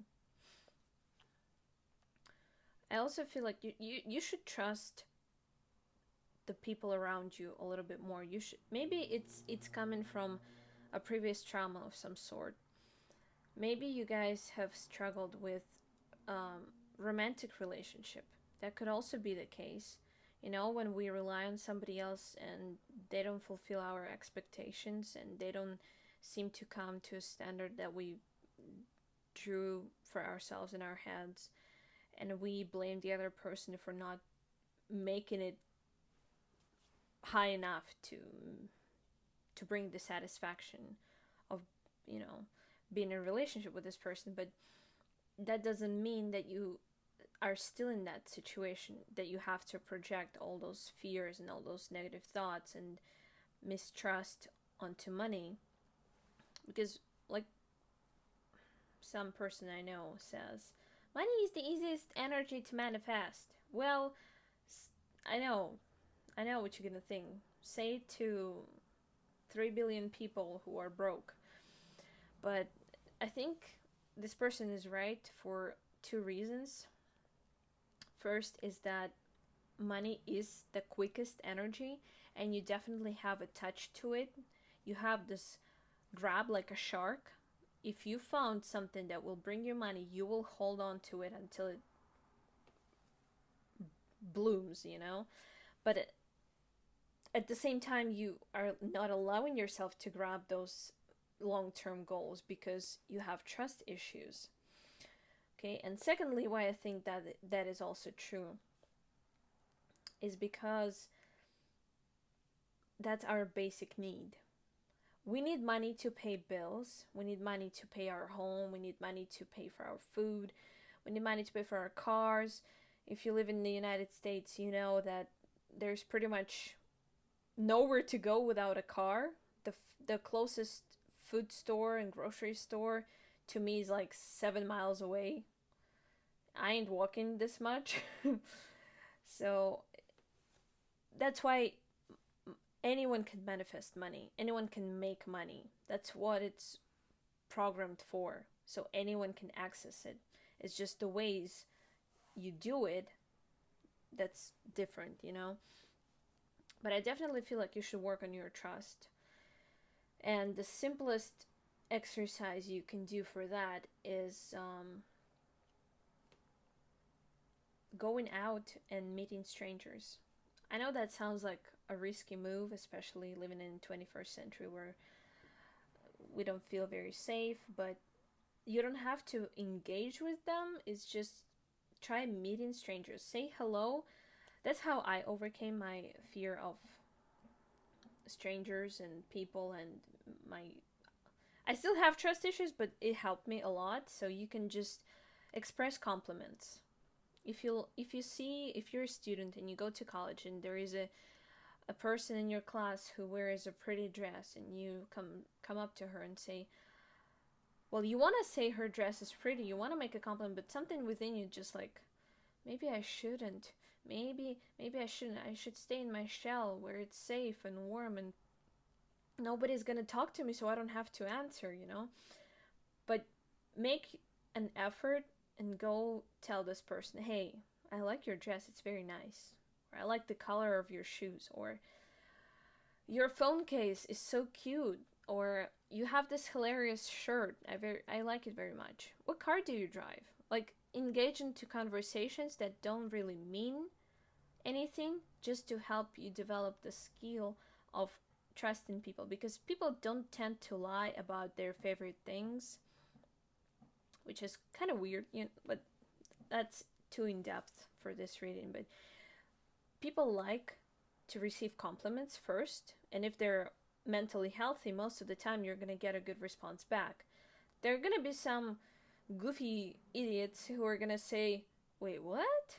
I also feel like you should trust the people around you a little bit more. You should, maybe it's coming from a previous trauma of some sort. Maybe you guys have struggled with romantic relationship. That could also be the case. When we rely on somebody else and they don't fulfill our expectations, and they don't seem to come to a standard that we drew for ourselves in our heads, and we blame the other person for not making it high enough to bring the satisfaction of being in a relationship with this person. But that doesn't mean that you are still in that situation, that you have to project all those fears and all those negative thoughts and mistrust onto money. Because, like some person I know says, money is the easiest energy to manifest. Well, I know what you're gonna think. Say it to 3 billion people who are broke. But I think this person is right for two reasons. First is that money is the quickest energy, and you definitely have a touch to it. You have this grab like a shark. If you found something that will bring you money, you will hold on to it until it blooms, But at the same time, you are not allowing yourself to grab those long-term goals because you have trust issues. Okay, and secondly, why I think that is also true is because that's our basic need. We need money to pay bills. We need money to pay our home. We need money to pay for our food. We need money to pay for our cars. If you live in the United States, you know that there's pretty much nowhere to go without a car. The closest food store and grocery store to me is like 7 miles away. I ain't walking this much. So that's why anyone can manifest money. Anyone can make money. That's what it's programmed for. So anyone can access it. It's just the ways you do it that's different, But I definitely feel like you should work on your trust. And the simplest exercise you can do for that is going out and meeting strangers. I know that sounds like a risky move, especially living in the 21st century where we don't feel very safe, but you don't have to engage with them. It's just try meeting strangers. Say hello. That's how I overcame my fear of strangers and people, and I still have trust issues, but it helped me a lot. So you can just express compliments. If you're a student and you go to college and there is a person in your class who wears a pretty dress, and you come up to her and say, well, you want to say her dress is pretty, you want to make a compliment, but something within you just like, maybe I shouldn't. Maybe I shouldn't. I should stay in my shell where it's safe and warm and nobody's gonna talk to me, so I don't have to answer, you know? But make an effort and go tell this person, hey, I like your dress, it's very nice. Or I like the color of your shoes. Or your phone case is so cute. Or you have this hilarious shirt. I like it very much. What car do you drive? Like, engage into conversations that don't really mean anything, just to help you develop the skill of trusting people, because people don't tend to lie about their favorite things, which is kind of weird, you know, but that's too in depth for this reading. But people like to receive compliments first, and if they're mentally healthy, most of the time you're gonna get a good response back. There are gonna be some goofy idiots who are gonna say, wait, what?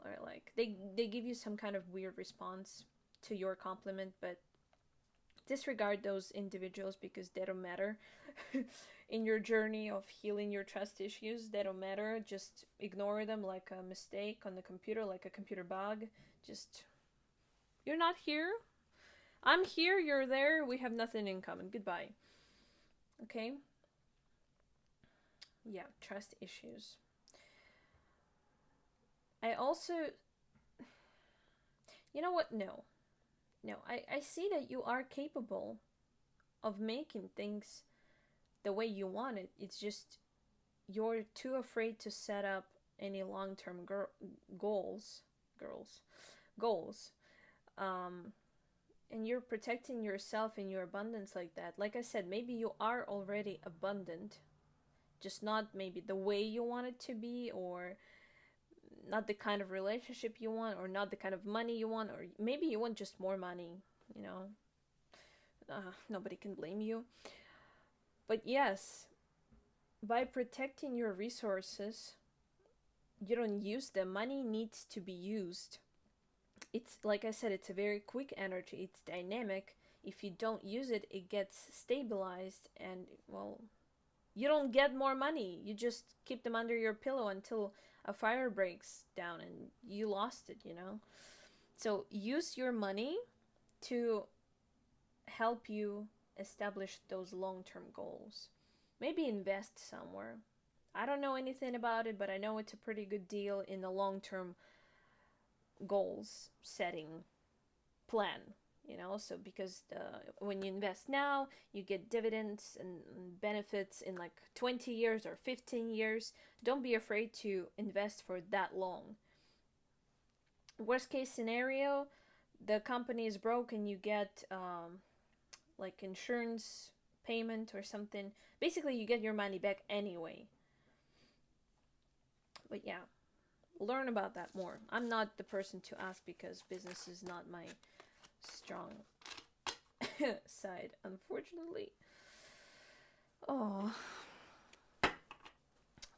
Or like they give you some kind of weird response to your compliment, but disregard those individuals because they don't matter. In your journey of healing your trust issues, they don't matter. Just ignore them like a mistake on the computer, like a computer bug. Just, you're not here, I'm here, you're there, we have nothing in common, goodbye. Okay? Yeah, trust issues. I also, you know what, no, I see that you are capable of making things the way you want it. It's just you're too afraid to set up any long-term goals, and you're protecting yourself in your abundance like that. Like I said, maybe you are already abundant, just not maybe the way you want it to be, or not the kind of relationship you want, or not the kind of money you want, or maybe you want just more money, you know. Nobody can blame you. But yes, by protecting your resources, you don't use them. Money needs to be used. It's like I said, it's a very quick energy, it's dynamic. If you don't use it, it gets stabilized, and well, you don't get more money. You just keep them under your pillow until a fire breaks down and you lost it, you know? So use your money to help you establish those long-term goals. Maybe invest somewhere. I don't know anything about it, but I know it's a pretty good deal in the long-term goals setting plan, you know. So because when you invest now, you get dividends and benefits in like 20 years or 15 years. Don't be afraid to invest for that long. Worst case scenario, the company is broke and you get like insurance payment or something. Basically, you get your money back anyway. But yeah, learn about that more. I'm not the person to ask because business is not my strong side, unfortunately. Oh.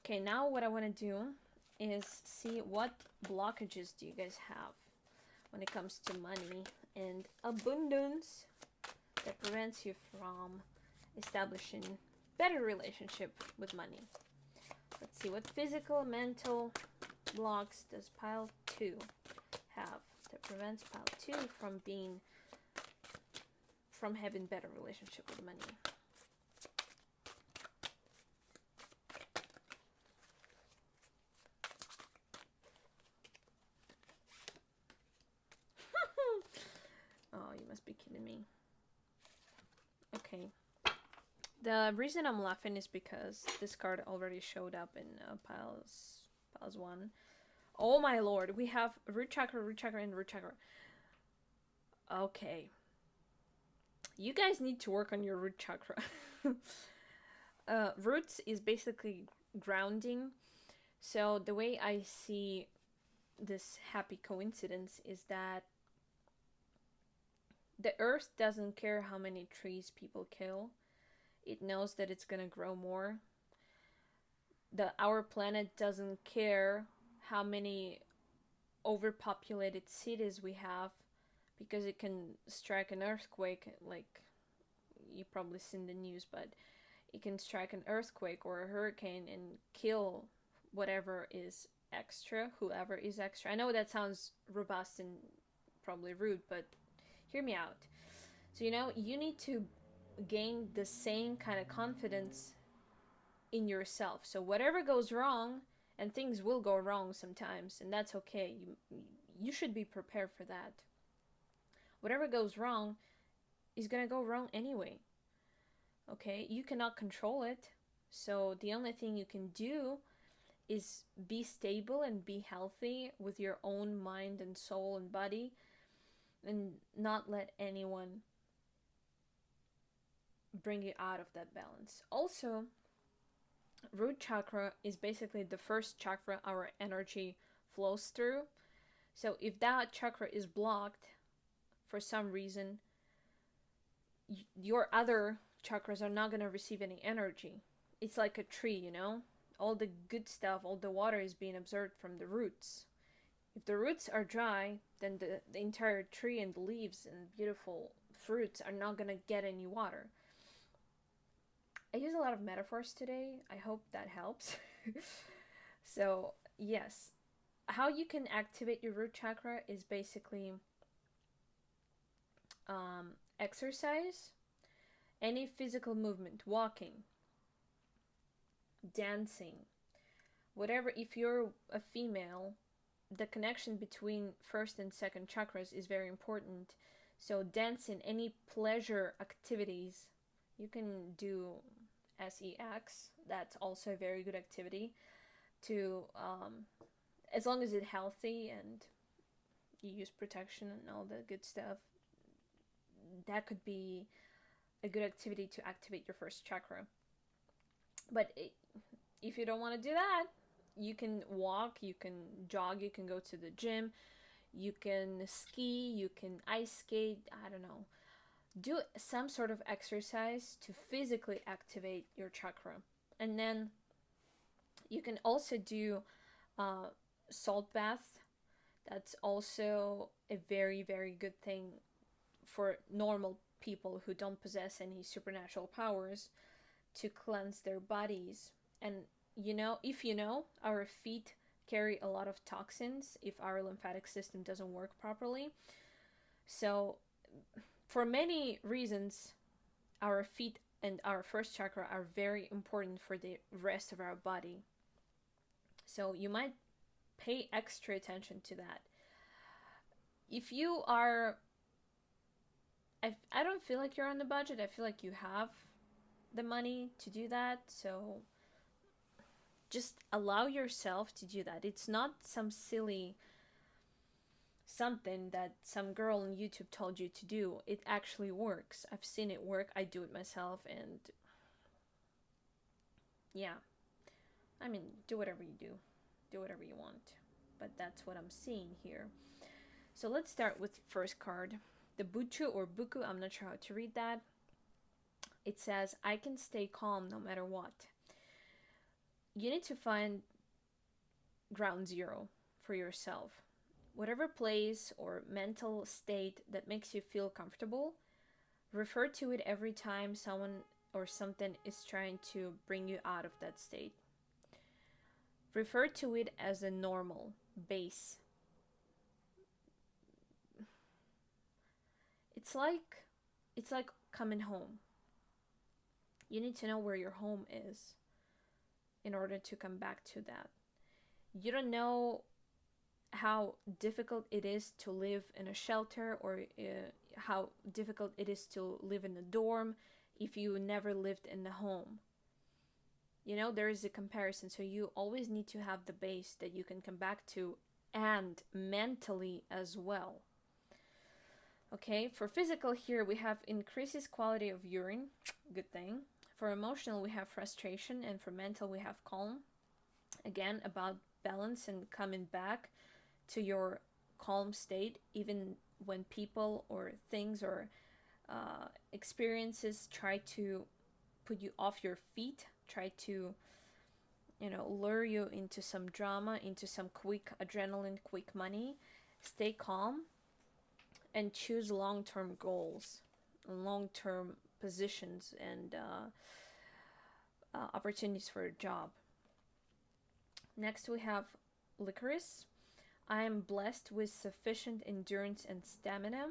Okay, now what I want to do is see what blockages do you guys have when it comes to money and abundance that prevents you from establishing better relationship with money. Let's see, what physical, mental blocks does pile 2 have that prevents pile 2 from having better relationship with money? Oh, you must be kidding me. Okay. The reason I'm laughing is because this card already showed up in piles 1. Oh my lord, we have root chakra, and root chakra. Okay. You guys need to work on your root chakra. Roots is basically grounding. So the way I see this happy coincidence is that the earth doesn't care how many trees people kill. It knows that it's gonna grow more. Our planet doesn't care how many overpopulated cities we have, because it can strike an earthquake, like you probably seen the news, but it can strike an earthquake or a hurricane and kill whatever is extra, whoever is extra. I know that sounds robust and probably rude, but hear me out. So, you need to gain the same kind of confidence in yourself. So, whatever goes wrong, and things will go wrong sometimes, and that's okay. You should be prepared for that. Whatever goes wrong is going to go wrong anyway. Okay? You cannot control it. So, the only thing you can do is be stable and be healthy with your own mind and soul and body, and not let anyone bring you out of that balance. Also, root chakra is basically the first chakra our energy flows through. So if that chakra is blocked for some reason, your other chakras are not going to receive any energy. It's like a tree, all the good stuff, all the water is being absorbed from the roots. If the roots are dry, then the entire tree and the leaves and beautiful fruits are not going to get any water. I use a lot of metaphors today. I hope that helps. So, yes, how you can activate your root chakra is basically exercise, any physical movement, walking, dancing, whatever. If you're a female, the connection between first and second chakras is very important. So dancing, any pleasure activities, you can do sex. That's also a very good activity to, as long as it's healthy and you use protection and all the good stuff. That could be a good activity to activate your first chakra. But if you don't want to do that, you can walk, you can jog, you can go to the gym, you can ski, you can ice skate, I don't know. Do some sort of exercise to physically activate your chakra. And then you can also do salt bath. That's also a very, very good thing for normal people who don't possess any supernatural powers to cleanse their bodies. And if our feet carry a lot of toxins if our lymphatic system doesn't work properly. So for many reasons, our feet and our first chakra are very important for the rest of our body. So you might pay extra attention to that. If you are, I don't feel like you're on the budget. I feel like you have the money to do that. So just allow yourself to do that. It's not some silly something that some girl on YouTube told you to do. It actually works. I've seen it work. I do it myself, and yeah. I mean, do whatever you do. Do whatever you want. But that's what I'm seeing here. So let's start with first card. The Buchu or Buku, I'm not sure how to read that. It says, I can stay calm no matter what. You need to find ground zero for yourself. Whatever place or mental state that makes you feel comfortable, refer to it every time someone or something is trying to bring you out of that state. Refer to it as a normal base. It's like coming home. You need to know where your home is in order to come back to that. You don't know how difficult it is to live in a shelter, or how difficult it is to live in a dorm if you never lived in a home. There is a comparison, so you always need to have the base that you can come back to, and mentally as well. Okay, for physical here we have increases quality of urine, good thing. For emotional we have frustration, and for mental we have calm. Again, about balance and coming back to your calm state, even when people or things or experiences try to put you off your feet, try to lure you into some drama, into some quick adrenaline, quick money. Stay calm. and choose long-term goals, long-term positions, and opportunities for a job. Next, we have licorice. I am blessed with sufficient endurance and stamina.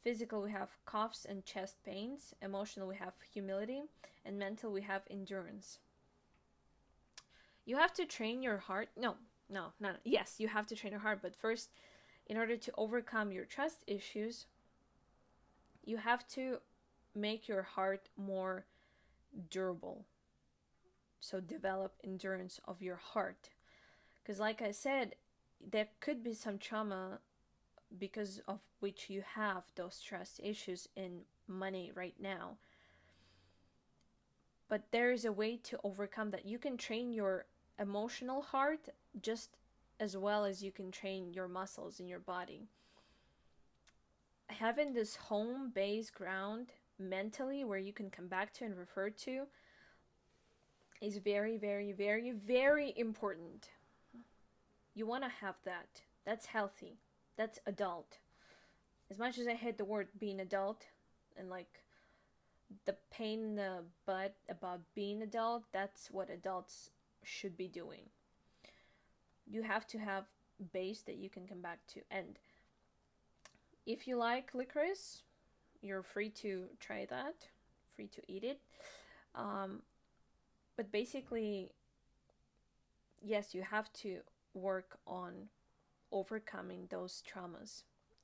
Physical, we have coughs and chest pains. Emotional, we have humility. And mental, we have endurance. You have to train your heart. No. Yes, you have to train your heart. But first, in order to overcome your trust issues, you have to make your heart more durable. So develop endurance of your heart. Because like I said, there could be some trauma because of which you have those trust issues in money right now. But there is a way to overcome that. You can train your emotional heart just as well as you can train your muscles in your body. Having this home base ground mentally where you can come back to and refer to is very, very, very, very important. You want to have that. That's healthy. That's adult. As much as I hate the word being adult and like the pain in the butt about being adult, that's what adults should be doing. You have to have base that you can come back to. And if you like licorice, you're free to try that, free to eat it. But basically, yes, you have to work on overcoming those traumas.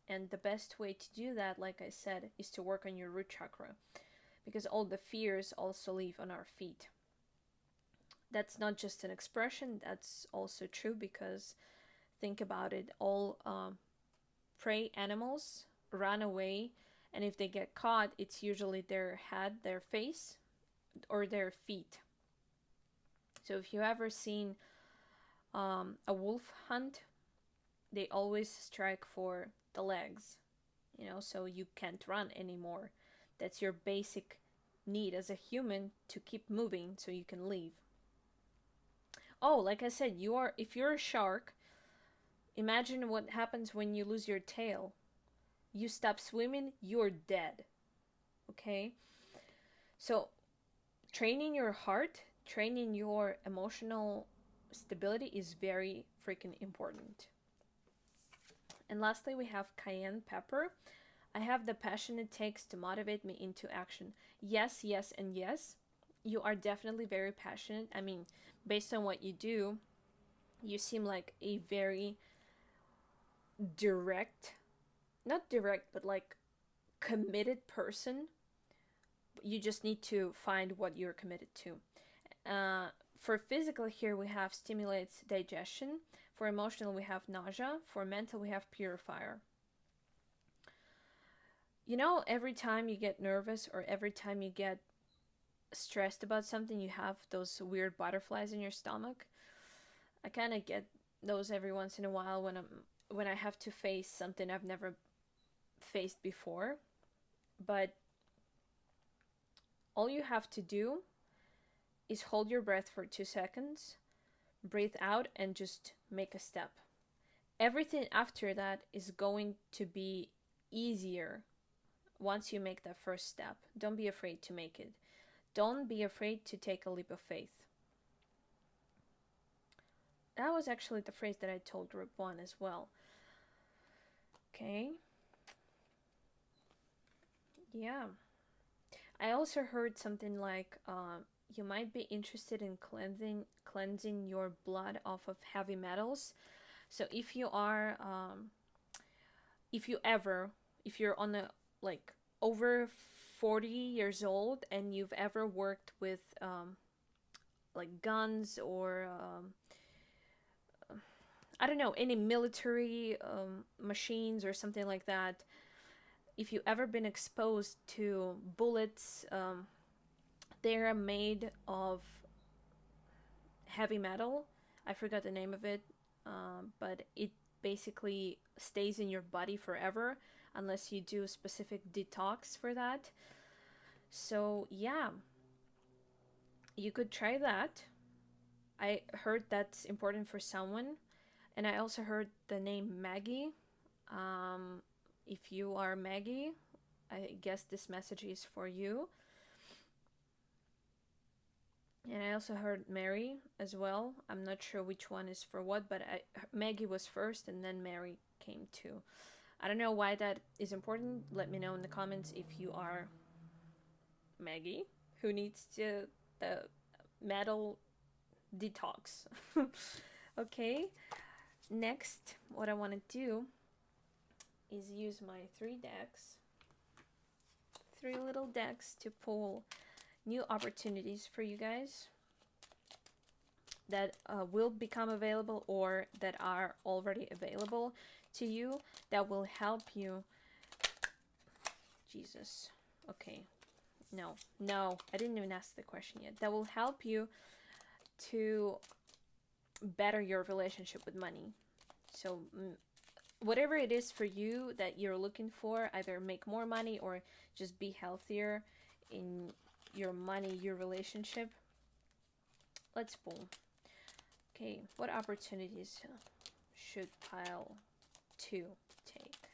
And the best way to do that, like I said, is to work on your root chakra, because all the fears also live on our feet. That's not just an expression, that's also true, because think about it, all prey animals run away, and if they get caught, it's usually their head, their face, or their feet. So if you ever seen a wolf hunt, they always strike for the legs, so you can't run anymore. That's your basic need as a human, to keep moving so you can leave. Oh, like I said, if you're a shark, imagine what happens when you lose your tail. You stop swimming, you're dead. Okay? So, training your heart, training your emotional stability is very freaking important. And lastly, we have cayenne pepper. I have the passion it takes to motivate me into action. Yes, yes, and yes. You are definitely very passionate. I mean, based on what you do, you seem like a very not direct, but like committed person. You just need to find what you're committed to. For physical here, we have stimulates digestion. For emotional, we have nausea. For mental, we have purifier. Every time you get nervous or every time you get stressed about something, you have those weird butterflies in your stomach. I kind of get those every once in a while when I have to face something I've never faced before. But all you have to do is hold your breath for 2 seconds, breathe out, and just make a step. Everything after that is going to be easier once you make that first step. Don't be afraid to make it. Don't be afraid to take a leap of faith. That was actually the phrase that I told group 1 as well. Okay. Yeah. I also heard something like you might be interested in cleansing your blood off of heavy metals. So if you are if you're on a like over 40 years old and you've ever worked with like guns or I don't know, any military machines or something like that, if you ever been exposed to bullets, they're made of heavy metal. I forgot the name of it, but it basically stays in your body forever unless you do a specific detox for that. So yeah, you could try that. I heard that's important for someone, and I also heard the name Maggie. If you are Maggie, I guess this message is for you. And I also heard Mary as well. I'm not sure which one is for what, but Maggie was first and then Mary came too. I don't know why that is important. Let me know in the comments if you are Maggie, who needs the metal detox. Okay, next, what I want to do is use my 3 decks, 3 little decks, to pull new opportunities for you guys that will become available or that are already available to you, that will help you. Jesus. Okay. No, I didn't even ask the question yet. That will help you to better your relationship with money. So whatever it is for you that you're looking for, either make more money or just be healthier in your money, your relationship. Let's pull. Okay, what opportunities should pile 2 take?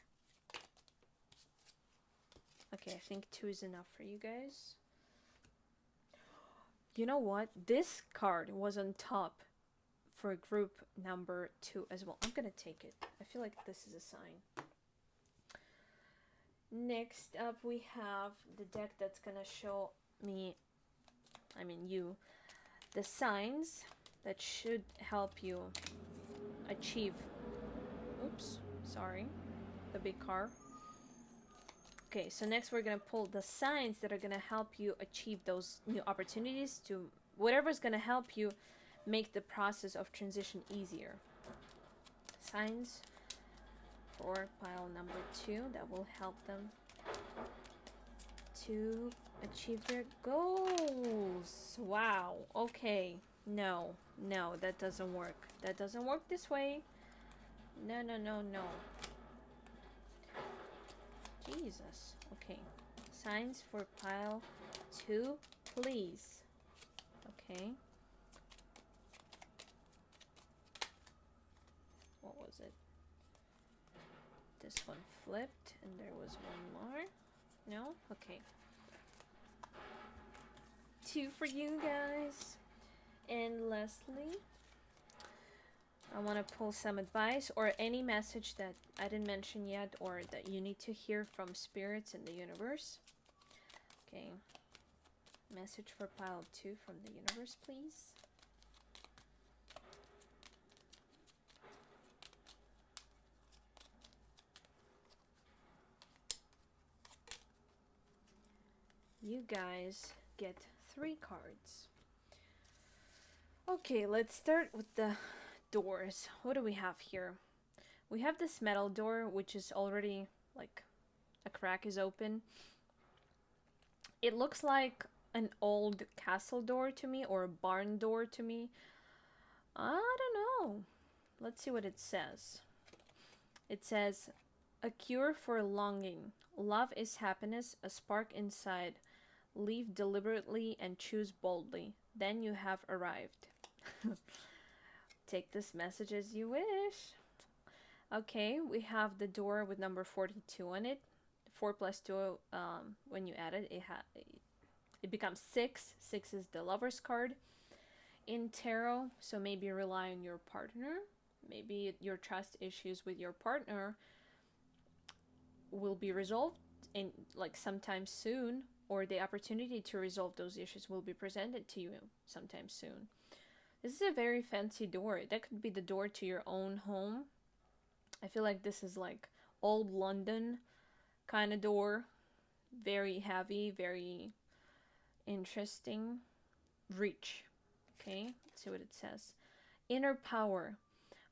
Okay, I think 2 is enough for you guys. You know what? This card was on top for group number 2 as well. I'm gonna take it. I feel like this is a sign. Next up, we have the deck that's gonna show me, I mean you, the signs that should help you achieve, oops, sorry, the big car. Okay, so next we're gonna pull the signs that are gonna help you achieve those new opportunities, to whatever's gonna help you make the process of transition easier. Signs for pile number 2 that will help them to achieve their goals. Wow, okay. No, that doesn't work. That doesn't work this way. No. Jesus. Okay. Signs for pile 2, please. Okay. What was it? This one flipped and there was one more. No? Okay. 2 for you guys. And lastly, I want to pull some advice or any message that I didn't mention yet or that you need to hear from spirits in the universe. Okay. Message for pile 2 from the universe, please. You guys get 3 cards. Okay, let's start with the doors. What do we have here? We have this metal door, which is already like a crack is open. It looks like an old castle door to me, or a barn door to me. I don't know. Let's see what it says. It says, a cure for longing. Love is happiness, a spark inside. Leave deliberately and choose boldly. Then you have arrived. Take this message as you wish. Okay, we have the door with number 42 on it. 4 plus 2, when you add it, it becomes 6. 6 is the Lover's card in tarot, so maybe rely on your partner. Maybe your trust issues with your partner will be resolved in like sometime soon, or the opportunity to resolve those issues will be presented to you sometime soon. This is a very fancy door. That could be the door to your own home. I feel like this is like old London kind of door. Very heavy, very interesting. Reach. Okay, let's see what it says. Inner power.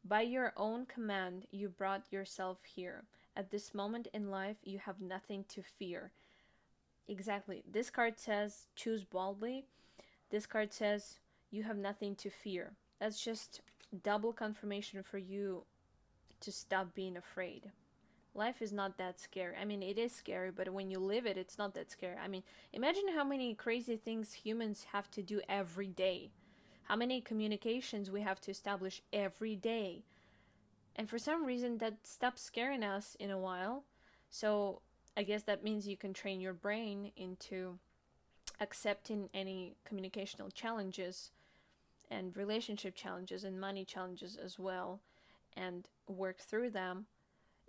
By your own command, you brought yourself here. At this moment in life, you have nothing to fear. Exactly. This card says, choose boldly. This card says, you have nothing to fear. That's just double confirmation for you to stop being afraid. Life is not that scary. I mean, it is scary, but when you live it, it's not that scary. I mean, imagine how many crazy things humans have to do every day. How many communications we have to establish every day. And for some reason, that stops scaring us in a while. So I guess that means you can train your brain into accepting any communicational challenges and relationship challenges and money challenges as well, and work through them.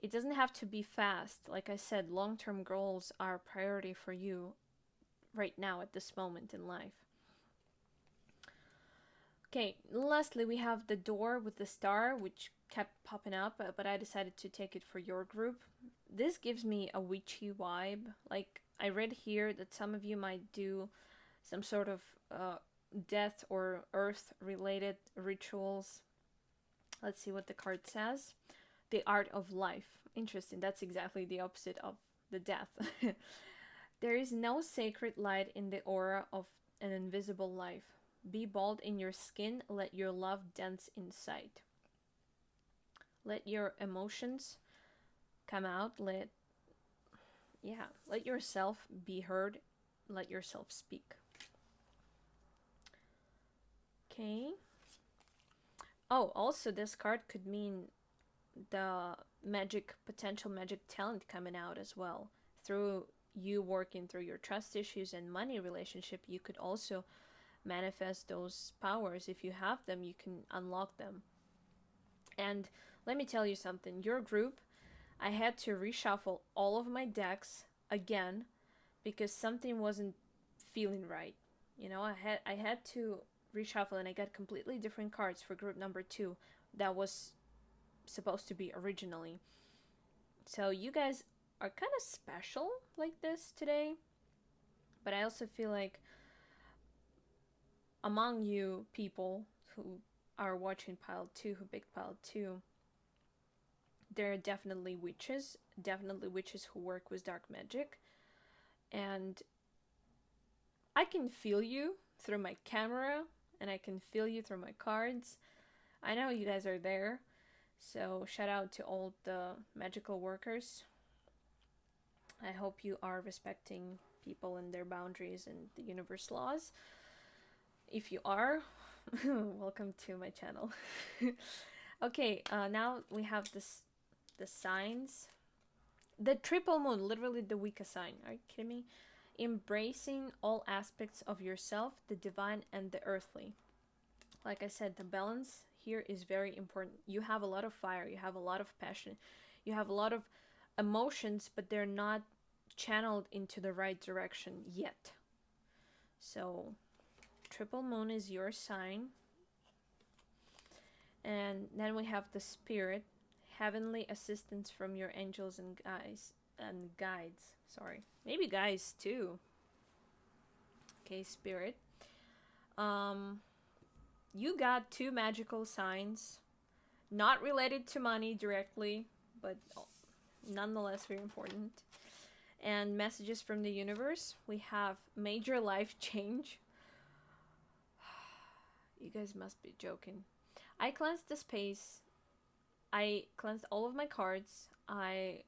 It doesn't have to be fast. Like I said, long-term goals are a priority for you right now at this moment in life. Okay, lastly, we have the door with the star, which kept popping up, but I decided to take it for your group. This gives me a witchy vibe. Like, I read here that some of you might do some sort of death or earth related rituals. Let's see what the card says. The art of life. Interesting. That's exactly the opposite of the death. There is no sacred light in the aura of an invisible life. Be bold in your skin. Let your love dance inside. Let your emotions come out. Let yourself be heard. Let yourself speak. Okay. Oh, also this card could mean the potential magic talent coming out as well. Through you working through your trust issues and money relationship, you could also manifest those powers. If you have them, you can unlock them. And let me tell you something, your group, I had to reshuffle all of my decks again because something wasn't feeling right. I had to reshuffle, and I got completely different cards for group number 2 that was supposed to be originally. So you guys are kind of special like this today, but I also feel like among you people who are watching pile 2, who picked pile 2, there are definitely witches who work with dark magic, and I can feel you through my camera, and I can feel you through my cards. I know you guys are there. So shout out to all the magical workers. I hope you are respecting people and their boundaries and the universe laws. If you are, welcome to my channel. Okay, now we have the signs. The triple moon, literally the weakest sign. Are you kidding me? Embracing all aspects of yourself, the divine and the earthly. Like I said, the balance here is very important. You have a lot of fire, you have a lot of passion, you have a lot of emotions, but they're not channeled into the right direction yet. So triple moon is your sign. And then we have the spirit, heavenly assistance from your angels and guides. Sorry, maybe guys too. Okay, spirit. You got 2 magical signs, not related to money directly, but nonetheless very important. And messages from the universe. We have major life change. You guys must be joking. I cleansed the space. I cleansed all of my cards. I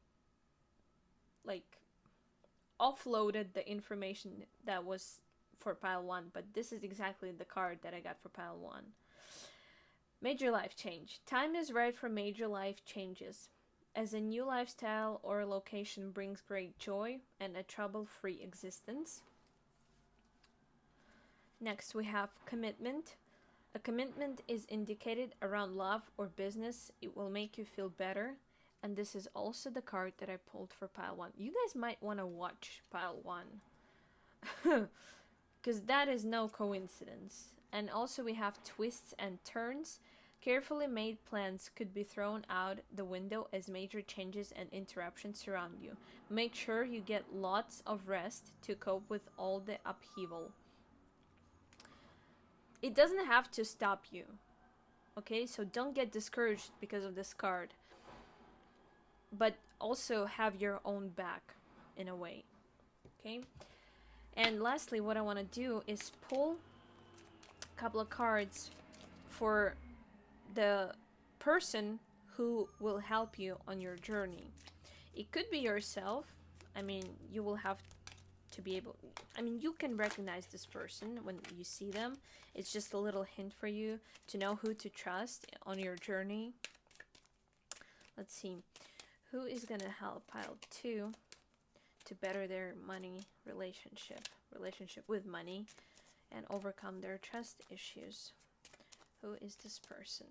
offloaded the information that was for pile 1, but this is exactly the card that I got for pile 1. Major life change. Time is right for major life changes, as a new lifestyle or location brings great joy and a trouble-free existence. Next we have commitment. A commitment is indicated around love or business. It will make you feel better. And this is also the card that I pulled for pile 1. You guys might want to watch pile 1. Because that is no coincidence. And also we have twists and turns. Carefully made plans could be thrown out the window as major changes and interruptions surround you. Make sure you get lots of rest to cope with all the upheaval. It doesn't have to stop you. Okay, so don't get discouraged because of this card. But also have your own back in a way. Okay? And lastly, what I want to do is pull a couple of cards for the person who will help you on your journey. It could be yourself. I mean, you will have to be able... I mean, you can recognize this person when you see them. It's just a little hint for you to know who to trust on your journey. Let's see. Who is gonna help pile 2 to better their money relationship with money, and overcome their trust issues? Who is this person?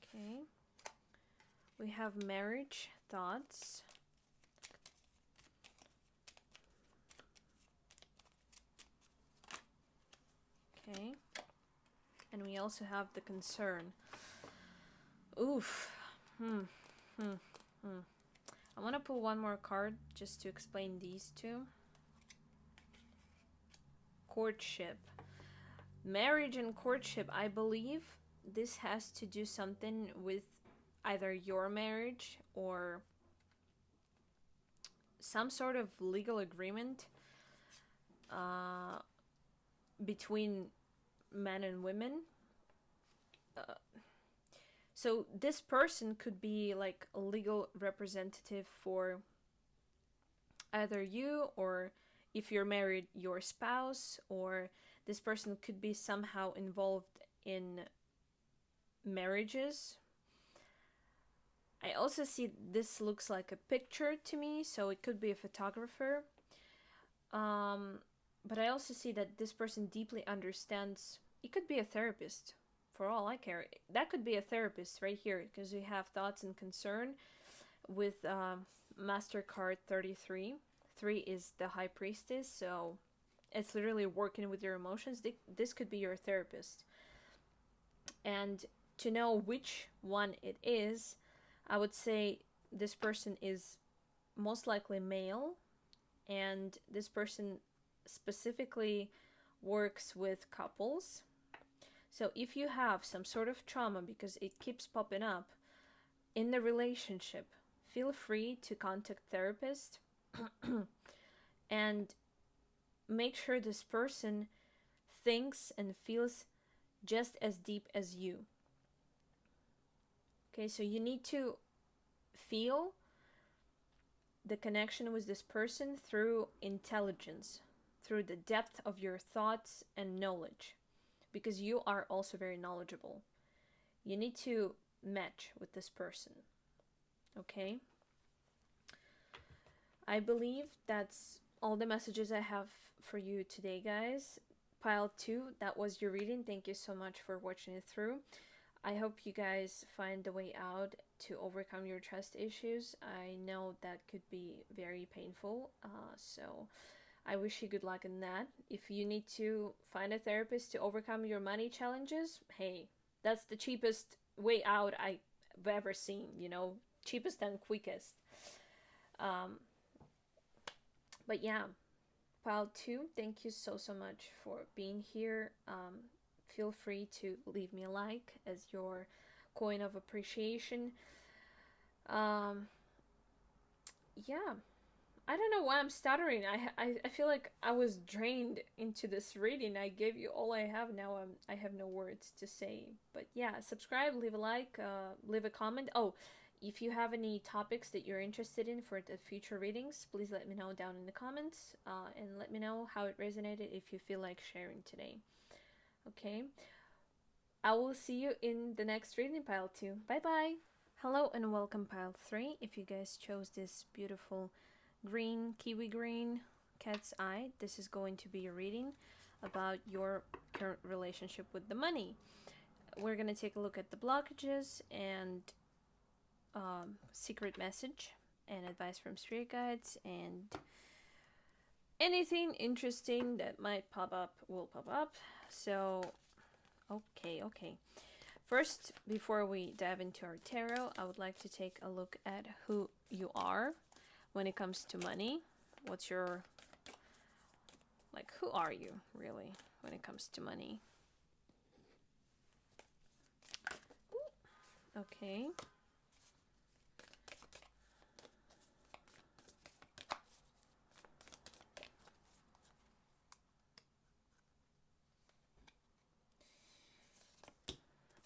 Okay. We have marriage thoughts. Okay. And we also have the concern. Oof. I want to pull one more card just to explain these two. Courtship. Marriage and courtship. I believe this has to do something with either your marriage or some sort of legal agreement between men and women. So this person could be like a legal representative for either you, or if you're married, your spouse, or this person could be somehow involved in marriages. I also see this looks like a picture to me, so it could be a photographer. But I also see that this person deeply understands. It could be a therapist, for all I care. That could be a therapist right here, because we have thoughts and concern with Master card 33. 3 is the High Priestess, so it's literally working with your emotions. This could be your therapist. And to know which one it is, I would say this person is most likely male, and this person specifically works with couples. So if you have some sort of trauma, because it keeps popping up in the relationship, feel free to contact therapist and make sure this person thinks and feels just as deep as you. Okay, so you need to feel the connection with this person through intelligence, through the depth of your thoughts and knowledge, because you are also very knowledgeable. You need to match with this person. Okay? I believe that's all the messages I have for you today, guys. Pile 2, that was your reading. Thank you so much for watching it through. I hope you guys find the way out to overcome your trust issues. I know that could be very painful, so I wish you good luck in that. If you need to find a therapist to overcome your money challenges, hey, that's the cheapest way out I've ever seen, cheapest and quickest. But yeah, Pile 2, thank you so much for being here. Feel free to leave me a like as your coin of appreciation. Yeah, I don't know why I'm stuttering. I feel like I was drained into this reading. I gave you all I have. Now I have no words to say. But yeah, subscribe, leave a like, leave a comment. Oh, if you have any topics that you're interested in for the future readings, please let me know down in the comments, and let me know how it resonated if you feel like sharing today. Okay, I will see you in the next reading, Pile 2. Bye bye. Hello and welcome, Pile 3. If you guys chose this beautiful green, kiwi green cat's eye, this is going to be a reading about your current relationship with the money. We're going to take a look at the blockages and secret message and advice from spirit guides, and anything interesting that might pop up will pop up. So okay, first, before we dive into our tarot, I would like to take a look at who you are when it comes to money. What's your, who are you really when it comes to money? Okay.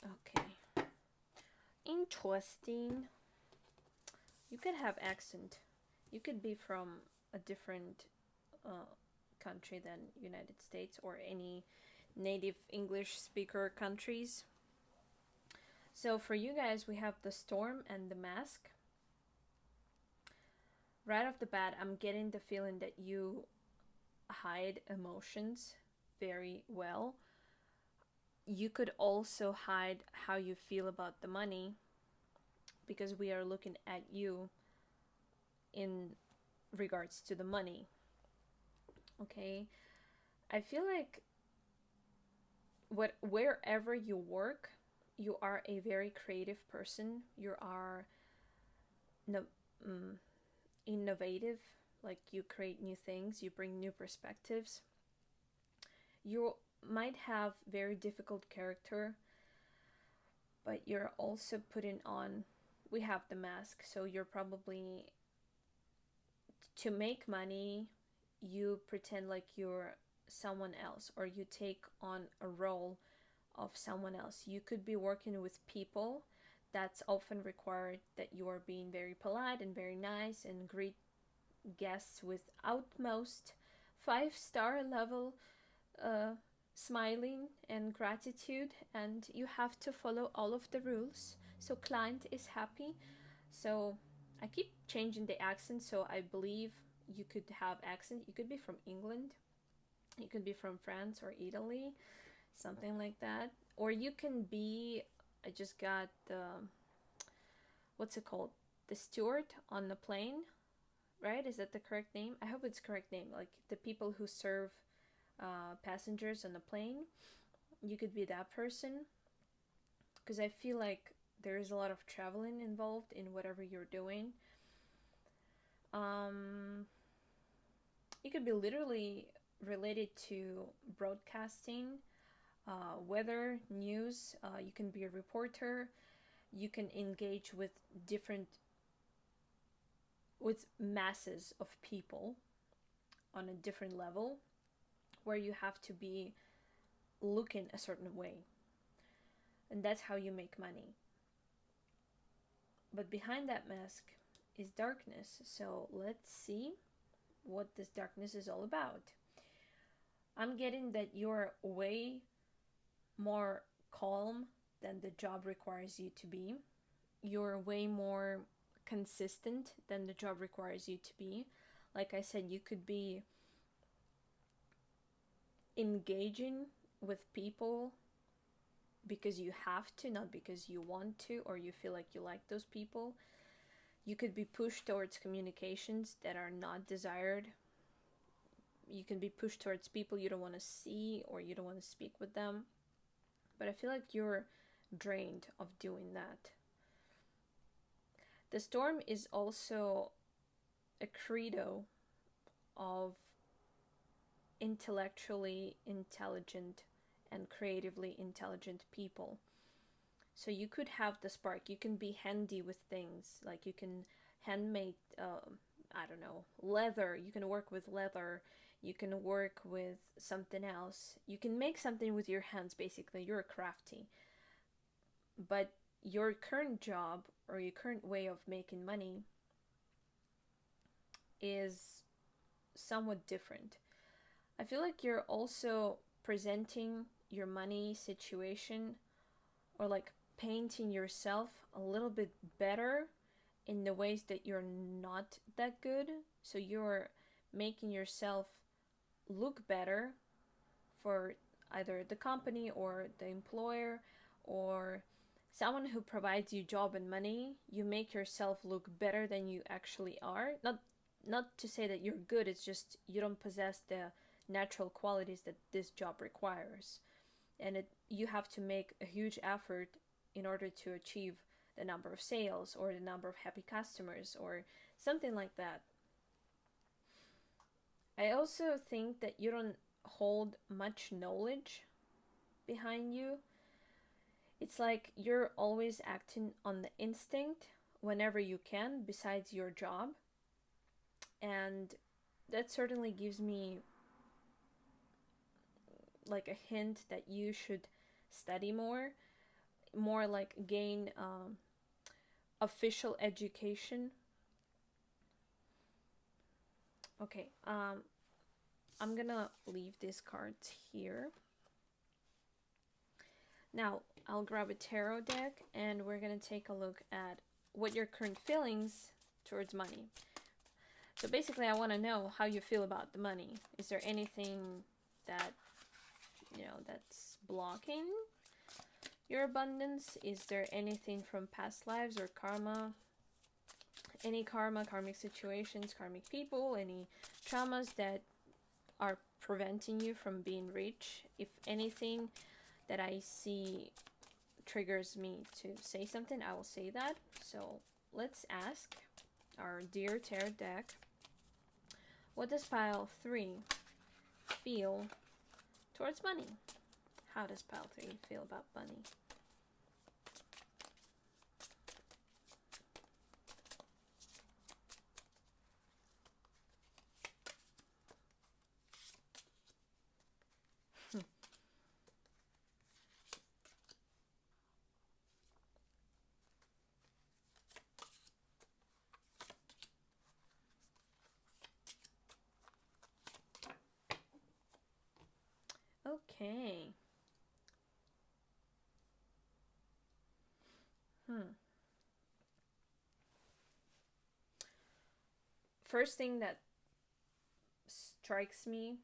Okay. Interesting. You could have accent. You could be from a different country than United States or any native English speaker countries. So for you guys, we have the Storm and the Mask. Right off the bat, I'm getting the feeling that you hide emotions very well. You could also hide how you feel about the money, because we are looking at you in regards to the money. Okay, I feel like wherever you work, you are a very creative person. You are no, innovative, like you create new things, you bring new perspectives. You might have very difficult character, but you're also putting on, we have the mask, so you're probably, to make money, you pretend like you're someone else, or you take on a role of someone else. You could be working with people. That's often required that you are being very polite and very nice and greet guests with utmost 5-star level uh, smiling and gratitude, and you have to follow all of the rules so client is happy. So I keep changing the accent, so I believe you could have accent. You could be from England, you could be from France or Italy, something like that. Or you can be, I just got the, what's it called, the steward on the plane, right? Is that the correct name? I hope it's correct name. Like the people who serve passengers on the plane. You could be that person, because I feel like there is a lot of traveling involved in whatever you're doing. You could be literally related to broadcasting, weather, news. You can be a reporter. You can engage with masses of people on a different level, where you have to be looking a certain way, and that's how you make money. But behind that mask is darkness, so let's see what this darkness is all about. I'm getting that you're way more calm than the job requires you to be. You're way more consistent than the job requires you to be. Like I said, you could be engaging with people because you have to, not because you want to or you feel like you like those people. You could be pushed towards communications that are not desired. You can be pushed towards people you don't want to see or you don't want to speak with them. But I feel like you're drained of doing that. The storm is also a credo of intellectually intelligent and creatively intelligent people. So you could have the spark. You can be handy with things. Like you can handmade, I don't know, leather. You can work with leather. You can work with something else. You can make something with your hands, basically. You're crafty. But your current job or your current way of making money is somewhat different. I feel like you're also presenting your money situation, or like painting yourself a little bit better in the ways that you're not that good. So you're making yourself look better for either the company or the employer or someone who provides you job and money. You make yourself look better than you actually are. Not to say that you're good, it's just you don't possess the natural qualities that this job requires. And you have to make a huge effort in order to achieve the number of sales or the number of happy customers or something like that. I also think that you don't hold much knowledge behind you. It's like you're always acting on the instinct whenever you can, besides your job. And that certainly gives me like a hint that you should study more like gain official education. Okay, I'm gonna leave these cards here. Now, I'll grab a tarot deck and we're going to take a look at what your current feelings towards money. So basically, I want to know how you feel about the money. Is there anything that, that's blocking your abundance? Is there anything from past lives or karma? Any karma, karmic situations, karmic people, any traumas that are preventing you from being rich? If anything that I see triggers me to say something, I will say that. So let's ask our dear tarot deck, what does pile 3 feel towards money? How does pile 3 feel about money? Okay. First thing that strikes me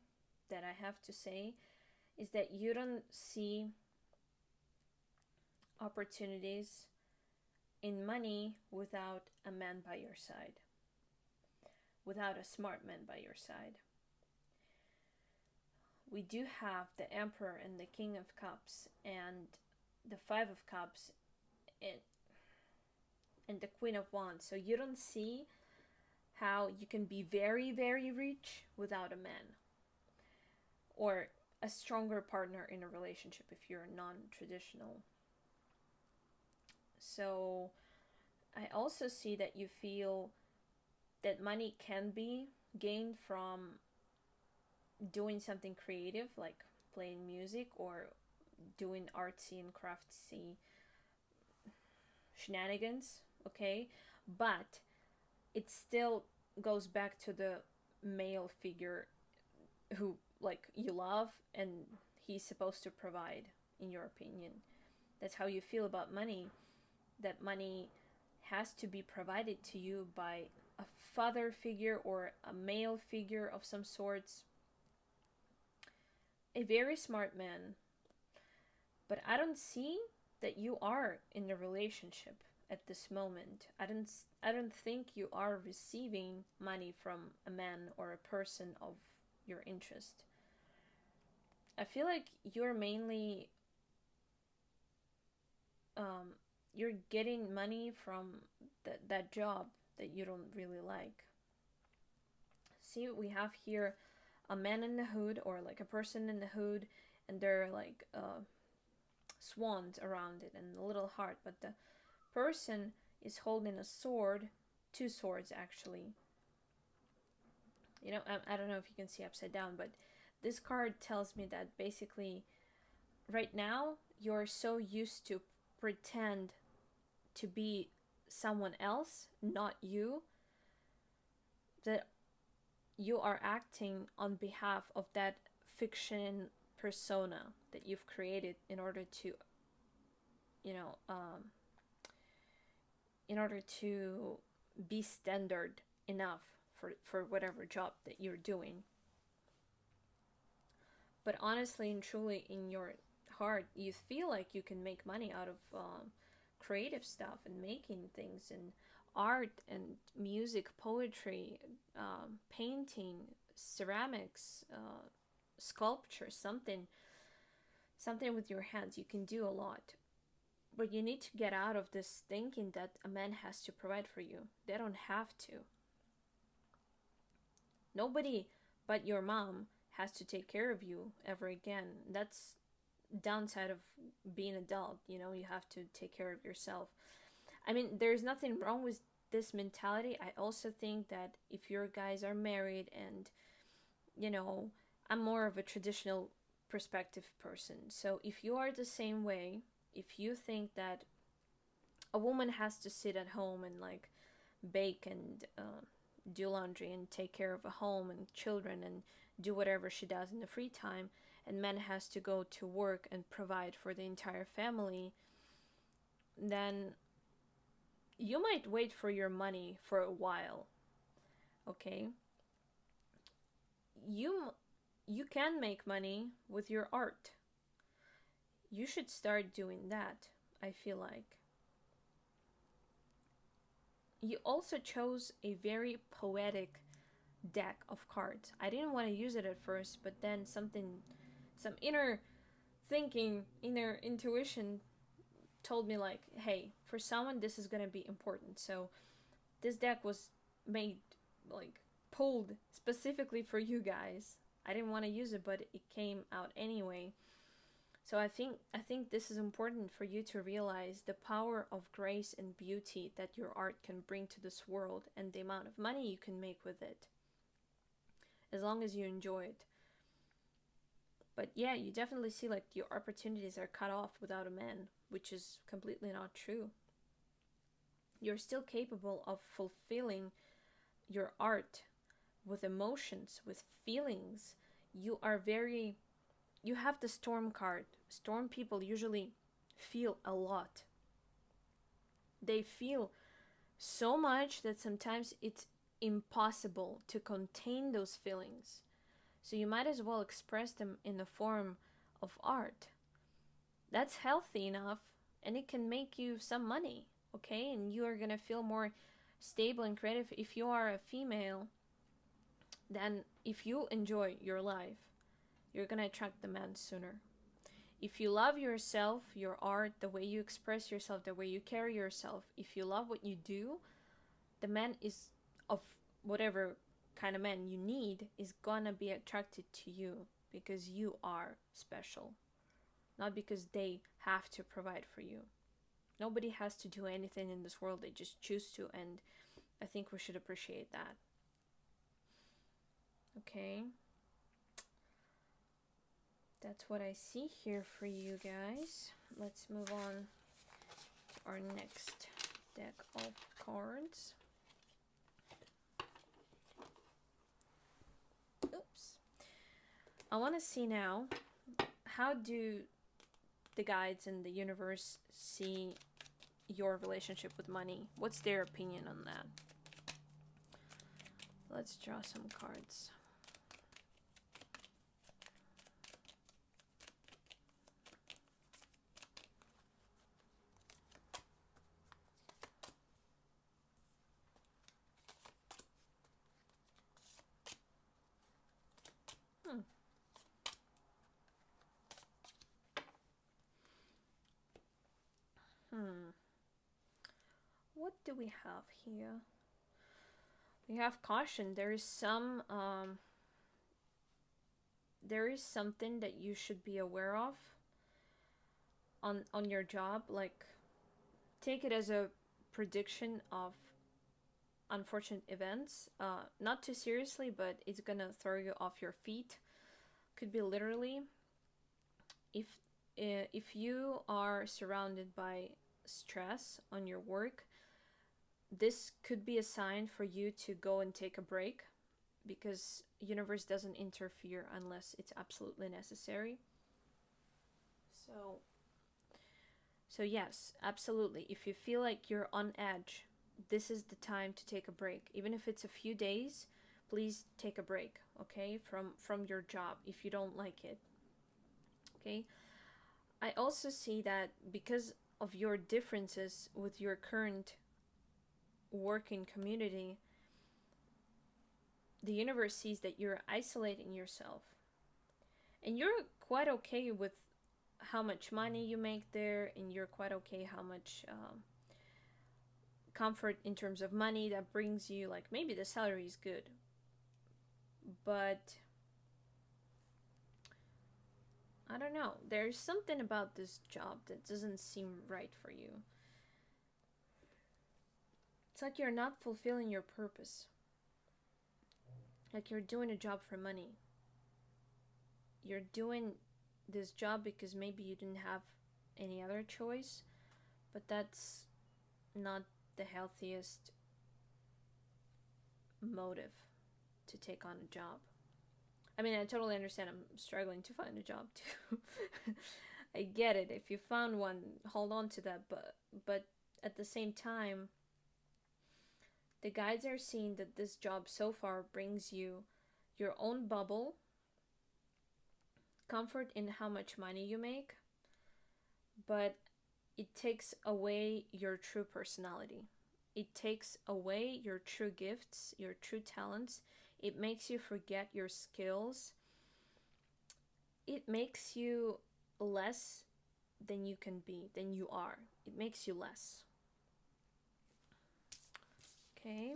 that I have to say is that you don't see opportunities in money without a man by your side, without a smart man by your side. We do have the Emperor and the King of Cups and the Five of Cups and the Queen of Wands. So you don't see how you can be very, very rich without a man or a stronger partner in a relationship if you're non-traditional. So I also see that you feel that money can be gained from doing something creative, like playing music or doing artsy and craftsy shenanigans, okay? But it still goes back to the male figure who, like, you love and he's supposed to provide, in your opinion. That's how you feel about money, that money has to be provided to you by a father figure or a male figure of some sorts. A very smart man. But I don't see that you are in a relationship at this moment. I don't think you are receiving money from a man or a person of your interest. I feel like you're mainly you're getting money from that job that you don't really like. See, we have here a man in the hood, or like a person in the hood, and there are like swans around it and a little heart, but the person is holding a sword, 2 swords actually. I don't know if you can see upside down, but this card tells me that basically right now you're so used to pretend to be someone else, not you, that you are acting on behalf of that fiction persona that you've created in order to be standard enough for whatever job that you're doing. But honestly and truly, in your heart, you feel like you can make money out of creative stuff and making things and art and music, poetry, painting, ceramics, sculpture, something with your hands. You can do a lot. But you need to get out of this thinking that a man has to provide for you. They don't have to. Nobody but your mom has to take care of you ever again. That's downside of being an adult. You have to take care of yourself. I mean, there's nothing wrong with this mentality. I also think that if your guys are married and, I'm more of a traditional perspective person. So if you are the same way, if you think that a woman has to sit at home and like bake and do laundry and take care of a home and children and do whatever she does in the free time, and man has to go to work and provide for the entire family, then you might wait for your money for a while. Okay? You can make money with your art. You should start doing that, I feel like. You also chose a very poetic deck of cards. I didn't want to use it at first, but then some inner thinking, inner intuition told me like, hey, for someone this is going to be important. So this deck was made, like, pulled specifically for you guys. I didn't want to use it, but it came out anyway. So I think this is important for you to realize the power of grace and beauty that your art can bring to this world, and the amount of money you can make with it, as long as you enjoy it. But yeah, you definitely see like your opportunities are cut off without a man, which is completely not true. You're still capable of fulfilling your art with emotions, with feelings. You have the Storm card. Storm people usually feel a lot. They feel so much that sometimes it's impossible to contain those feelings. So you might as well express them in the form of art. That's healthy enough, and it can make you some money, okay? And you are gonna feel more stable and creative. If you are a female, then if you enjoy your life, you're gonna attract the man sooner. If you love yourself, your art, the way you express yourself, the way you carry yourself, if you love what you do, the man is of whatever kind of man you need is gonna be attracted to you because you are special, not because they have to provide for you. Nobody has to do anything in this world, they just choose to, and I think we should appreciate that. Okay. That's what I see here for you guys. Let's move on to our next deck of cards. Oops. I want to see now, how do the guides in the universe see your relationship with money? What's their opinion on that? Let's draw some cards. What do we have here? We have caution. There is something that you should be aware of on your job. Like, take it as a prediction of unfortunate events. Not too seriously, but it's gonna throw you off your feet. Could be literally. If you are surrounded by stress on your work, this could be a sign for you to go and take a break, because universe doesn't interfere unless it's absolutely necessary. So yes, absolutely. If you feel like you're on edge, this is the time to take a break. Even if it's a few days, please take a break, okay? From your job if you don't like it. Okay? I also see that because of your differences with your current working community, the universe sees that you're isolating yourself. And you're quite okay with how much money you make there, and you're quite okay how much comfort in terms of money that brings you. Like, maybe the salary is good, but I don't know, there's something about this job that doesn't seem right for you. It's like you're not fulfilling your purpose. Like, you're doing a job for money. You're doing this job because maybe you didn't have any other choice, but that's not the healthiest motive to take on a job. I mean, I totally understand. I'm struggling to find a job too. I get it. If you found one, hold on to that. But at the same time, the guides are seeing that this job so far brings you your own bubble, comfort in how much money you make, but it takes away your true personality. It takes away your true gifts, your true talents. It makes you forget your skills. It makes you less than you can be, than you are. It makes you less. Okay?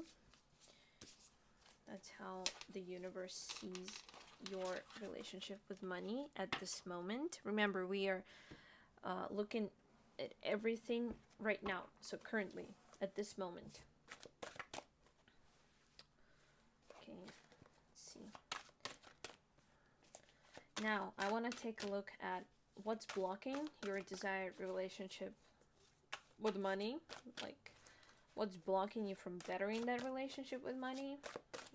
That's how the universe sees your relationship with money at this moment. Remember, we are looking at everything right now. So currently, at this moment. Okay, let's see. Now, I want to take a look at what's blocking your desired relationship with money. Like, what's blocking you from bettering that relationship with money.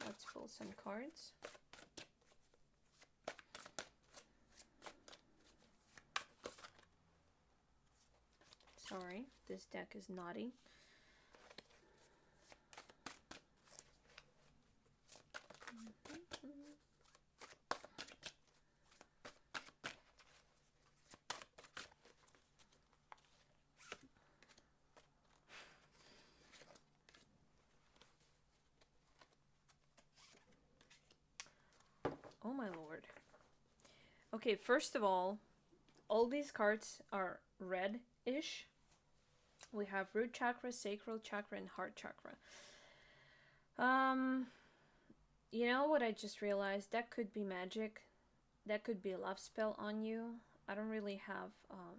Let's pull some cards. Sorry, this deck is naughty. Oh my lord. Okay, first of all these cards are red-ish. We have root chakra, sacral chakra, and heart chakra. You know what I just realized? That could be magic. That could be a love spell on you. I don't really have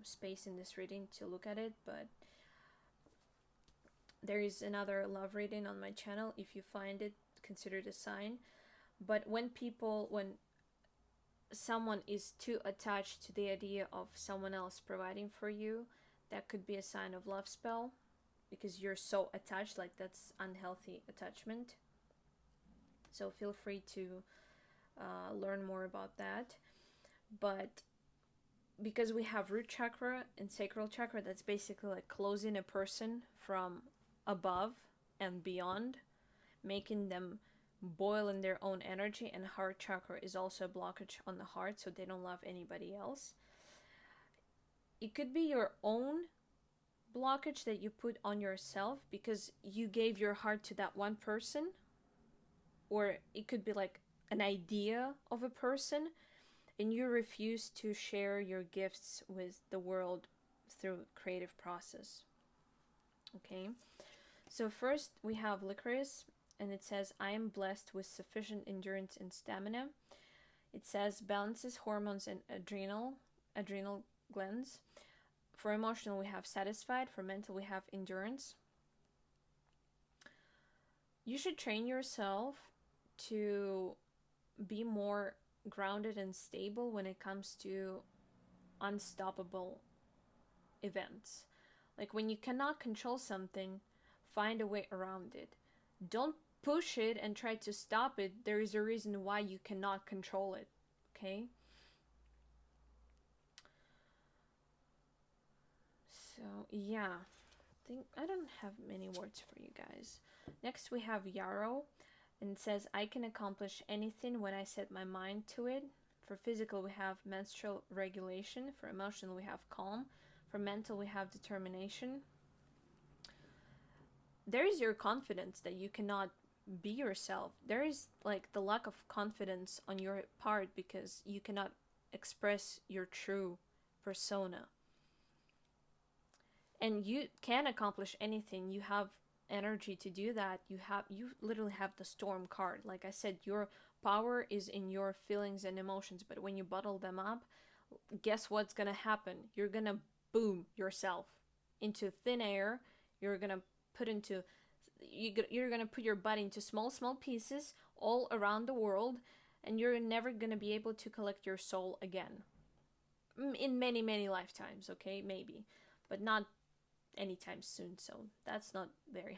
space in this reading to look at it, but there is another love reading on my channel. If you find it, consider it a sign. But when someone is too attached to the idea of someone else providing for you, that could be a sign of love spell, because you're so attached. Like, that's unhealthy attachment. So feel free to learn more about that. But because we have root chakra and sacral chakra, that's basically like closing a person from above and beyond, making them boil in their own energy. And heart chakra is also a blockage on the heart, so they don't love anybody else. It could be your own blockage that you put on yourself because you gave your heart to that one person, or it could be like an idea of a person and you refuse to share your gifts with the world through creative process. Okay, so first we have licorice, and it says, I am blessed with sufficient endurance and stamina. It says balances hormones and adrenal glands. For emotional, we have satisfied. For mental, we have endurance. You should train yourself to be more grounded and stable when it comes to unstoppable events. Like, when you cannot control something, find a way around it. Don't push it and try to stop it. There is a reason why you cannot control it. Okay? So, yeah. I don't have many words for you guys. Next we have yarrow, and it says, I can accomplish anything when I set my mind to it. For physical, we have menstrual regulation. For emotional, we have calm. For mental, we have determination. There is your confidence that you cannot be yourself. There is like the lack of confidence on your part because you cannot express your true persona. And you can accomplish anything. You have energy to do that. You literally have the storm card. Like I said, your power is in your feelings and emotions, but when you bottle them up, guess what's gonna happen? You're gonna boom yourself into thin air. You're gonna put your butt into small pieces all around the world, and you're never gonna be able to collect your soul again. In many lifetimes, okay, maybe, but not anytime soon. So that's not very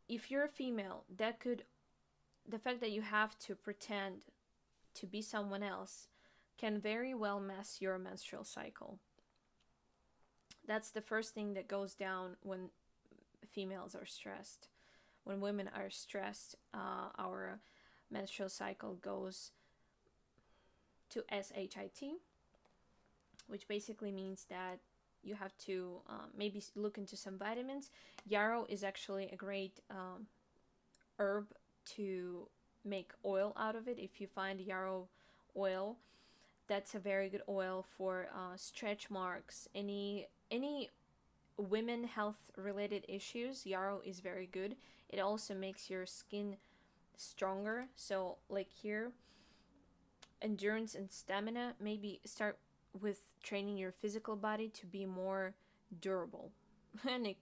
If you're a female, that could the fact that you have to pretend to be someone else can very well mess your menstrual cycle. That's the first thing that goes down when females are stressed. When women are stressed, our menstrual cycle goes to SHIT, which basically means that you have to maybe look into some vitamins. Yarrow is actually a great herb to make oil out of it. If you find yarrow oil, that's a very good oil for stretch marks, any women health related issues. Yarrow is very good. It also makes your skin stronger. So like here, endurance and stamina, maybe start with training your physical body to be more durable. And it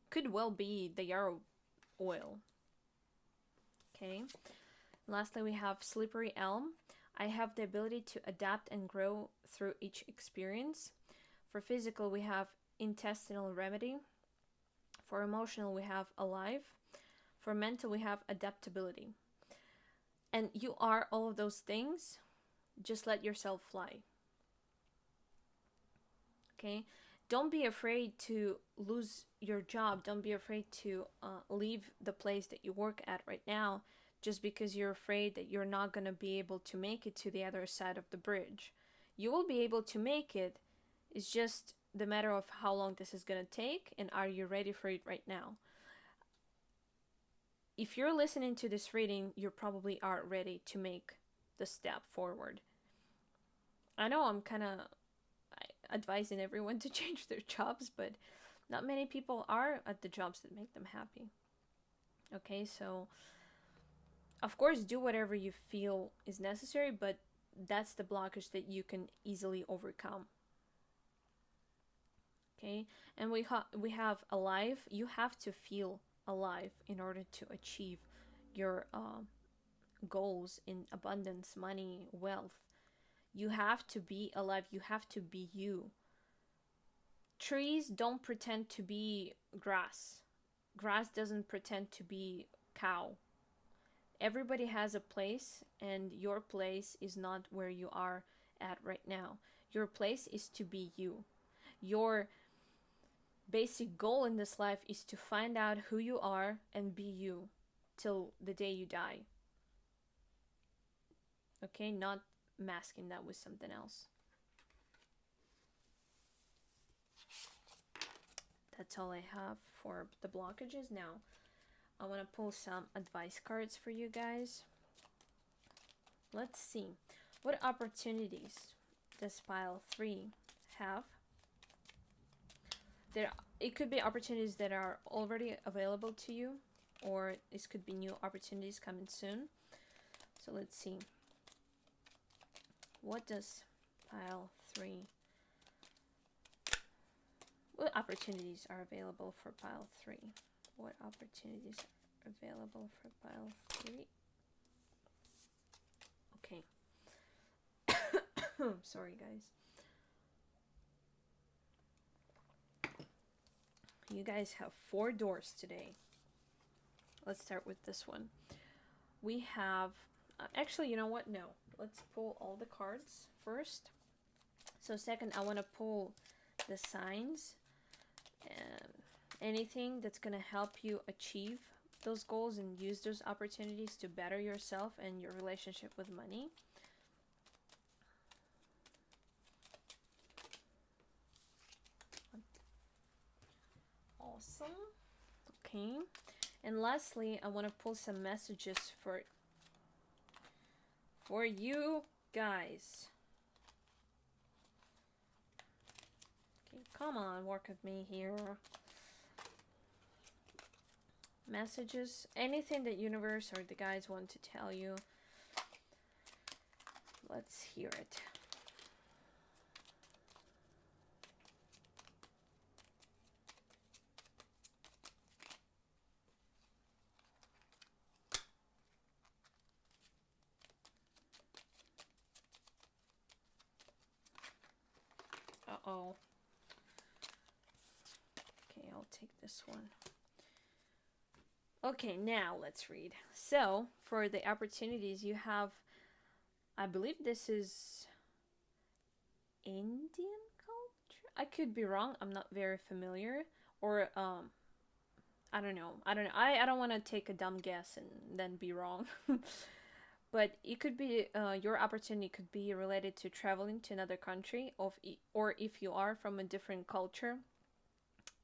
could well be the yarrow oil. Okay. Lastly, we have slippery elm. I have the ability to adapt and grow through each experience. For physical, we have intestinal remedy. For emotional, we have alive. For mental, we have adaptability. And you are all of those things. Just let yourself fly. Okay? Don't be afraid to lose your job. Don't be afraid to leave the place that you work at right now just because you're afraid that you're not going to be able to make it to the other side of the bridge. You will be able to make it. It's just the matter of how long this is going to take, and are you ready for it right now? If you're listening to this reading, you probably are ready to make the step forward. I know I'm kind of advising everyone to change their jobs, but not many people are at the jobs that make them happy. Okay, so of course, do whatever you feel is necessary, but that's the blockage that you can easily overcome. Okay, and we have alive. You have to feel alive in order to achieve your goals in abundance, money, wealth. You have to be alive. You have to be you. Trees don't pretend to be grass. Grass doesn't pretend to be cow. Everybody has a place, and your place is not where you are at right now. Your place is to be you. Your basic goal in this life is to find out who you are and be you till the day you die. Okay, not masking that with something else. That's all I have for the blockages. Now, I want to pull some advice cards for you guys. Let's see. What opportunities does pile 3 have? It could be opportunities that are already available to you, or this could be new opportunities coming soon. So let's see. What does pile 3? What opportunities are available for pile 3? What opportunities are available for pile 3? Okay. Sorry, guys. You guys have 4 doors today. Let's start with this one. We have... actually, you know what? No. Let's pull all the cards first. So second, I want to pull the signs. And anything that's going to help you achieve those goals and use those opportunities to better yourself and your relationship with money. Awesome. Okay. And lastly, I want to pull some messages for you guys. Okay, come on, work with me here. Messages, anything that universe or the guides want to tell you. Let's hear it. Uh-oh. Okay, I'll take this one. Okay, now let's read. So, for the opportunities, you have, I believe this is Indian culture. I could be wrong. I'm not very familiar. Or I don't know. I don't want to take a dumb guess and then be wrong. But it could be your opportunity could be related to traveling to another country, or if you are from a different culture,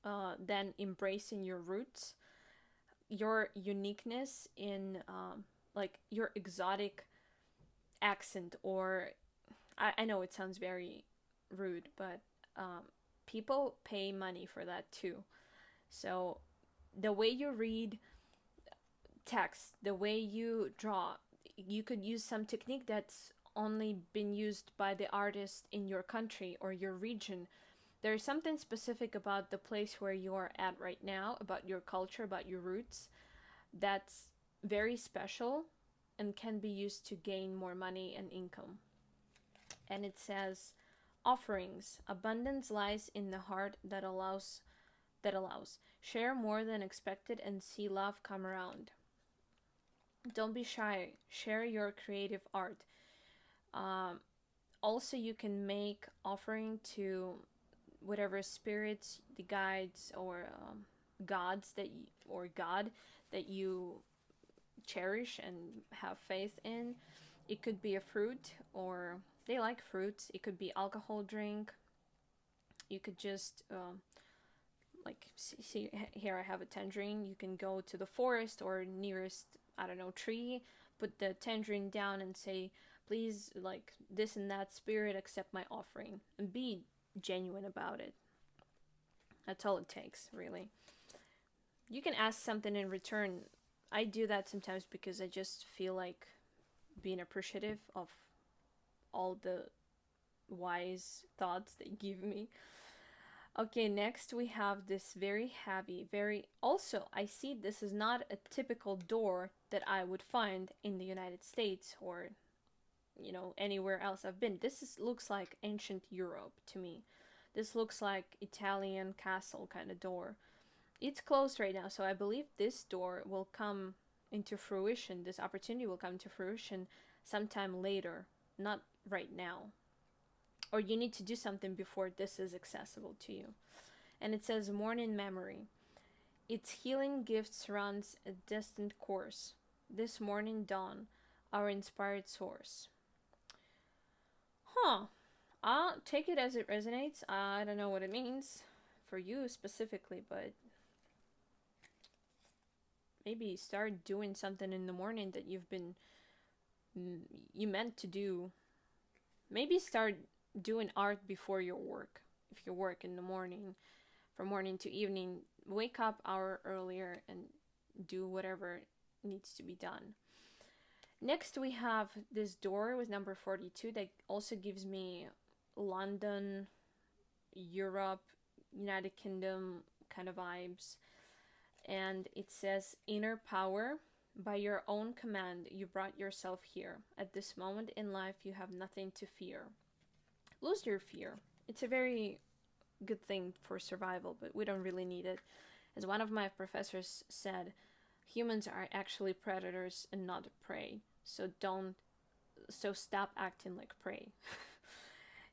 then embracing your roots, your uniqueness in like your exotic accent, or I know it sounds very rude, but people pay money for that too. So the way you read text, the way you draw, you could use some technique that's only been used by the artist in your country or your region. There's something specific about the place where you are at right now, about your culture, about your roots, that's very special and can be used to gain more money and income. And it says, offerings. Abundance lies in the heart that allows. Share more than expected and see love come around. Don't be shy. Share your creative art. Um, Also, you can make offering to whatever spirits, the guides, or gods or God that you cherish and have faith in. It could be a fruit, or they like fruits. It could be alcohol drink. You could just like see here I have a tangerine. You can go to the forest or nearest, I don't know, tree, put the tangerine down and say, please, like this and that spirit, accept my offering, and be genuine about it. That's all it takes, really. You can ask something in return. I do that sometimes because I just feel like being appreciative of all the wise thoughts they give me. Okay, next we have this very heavy, very. Also, I see this is not a typical door that I would find in the United States or, anywhere else I've been. Looks like ancient Europe to me. This looks like Italian castle kind of door. It's closed right now, so I believe this door will come into fruition. This opportunity will come to fruition sometime later, not right now. Or you need to do something before this is accessible to you. And it says morning memory. Its healing gifts runs a distant course. This morning dawn, our inspired source. Huh. I'll take it as it resonates. I don't know what it means for you specifically, but maybe start doing something in the morning that you meant to do. Maybe start doing art before your work. If you work in the morning, from morning to evening, wake up an hour earlier and do whatever needs to be done. Next, we have this door with number 42 that also gives me London, Europe, United Kingdom kind of vibes. And it says, inner power. By your own command, you brought yourself here. At this moment in life, you have nothing to fear. Lose your fear. It's a very good thing for survival, but we don't really need it. As one of my professors said, humans are actually predators and not prey. So stop acting like prey.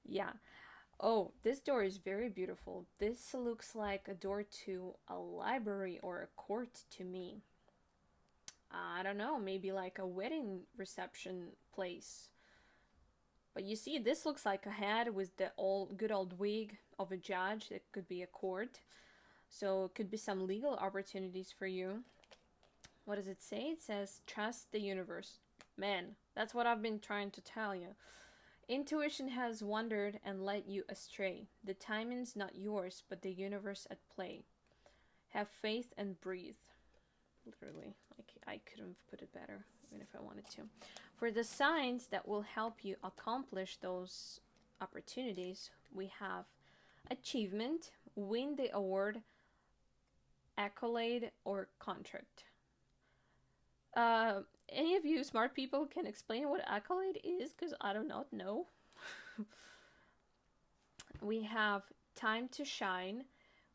Yeah. Oh, this door is very beautiful. This looks like a door to a library or a court to me. I don't know, maybe like a wedding reception place. But you see, this looks like a head with the good old wig of a judge. It could be a court. So it could be some legal opportunities for you. What does it say? It says, trust the universe. Man, that's what I've been trying to tell you. Intuition has wandered and led you astray. The timing's not yours, but the universe at play. Have faith and breathe. Literally, like I couldn't have put it better, even if I wanted to. For the signs that will help you accomplish those opportunities, we have achievement, win the award, accolade, or contract. Any of you smart people can explain what accolade is, because I do not know. We have time to shine,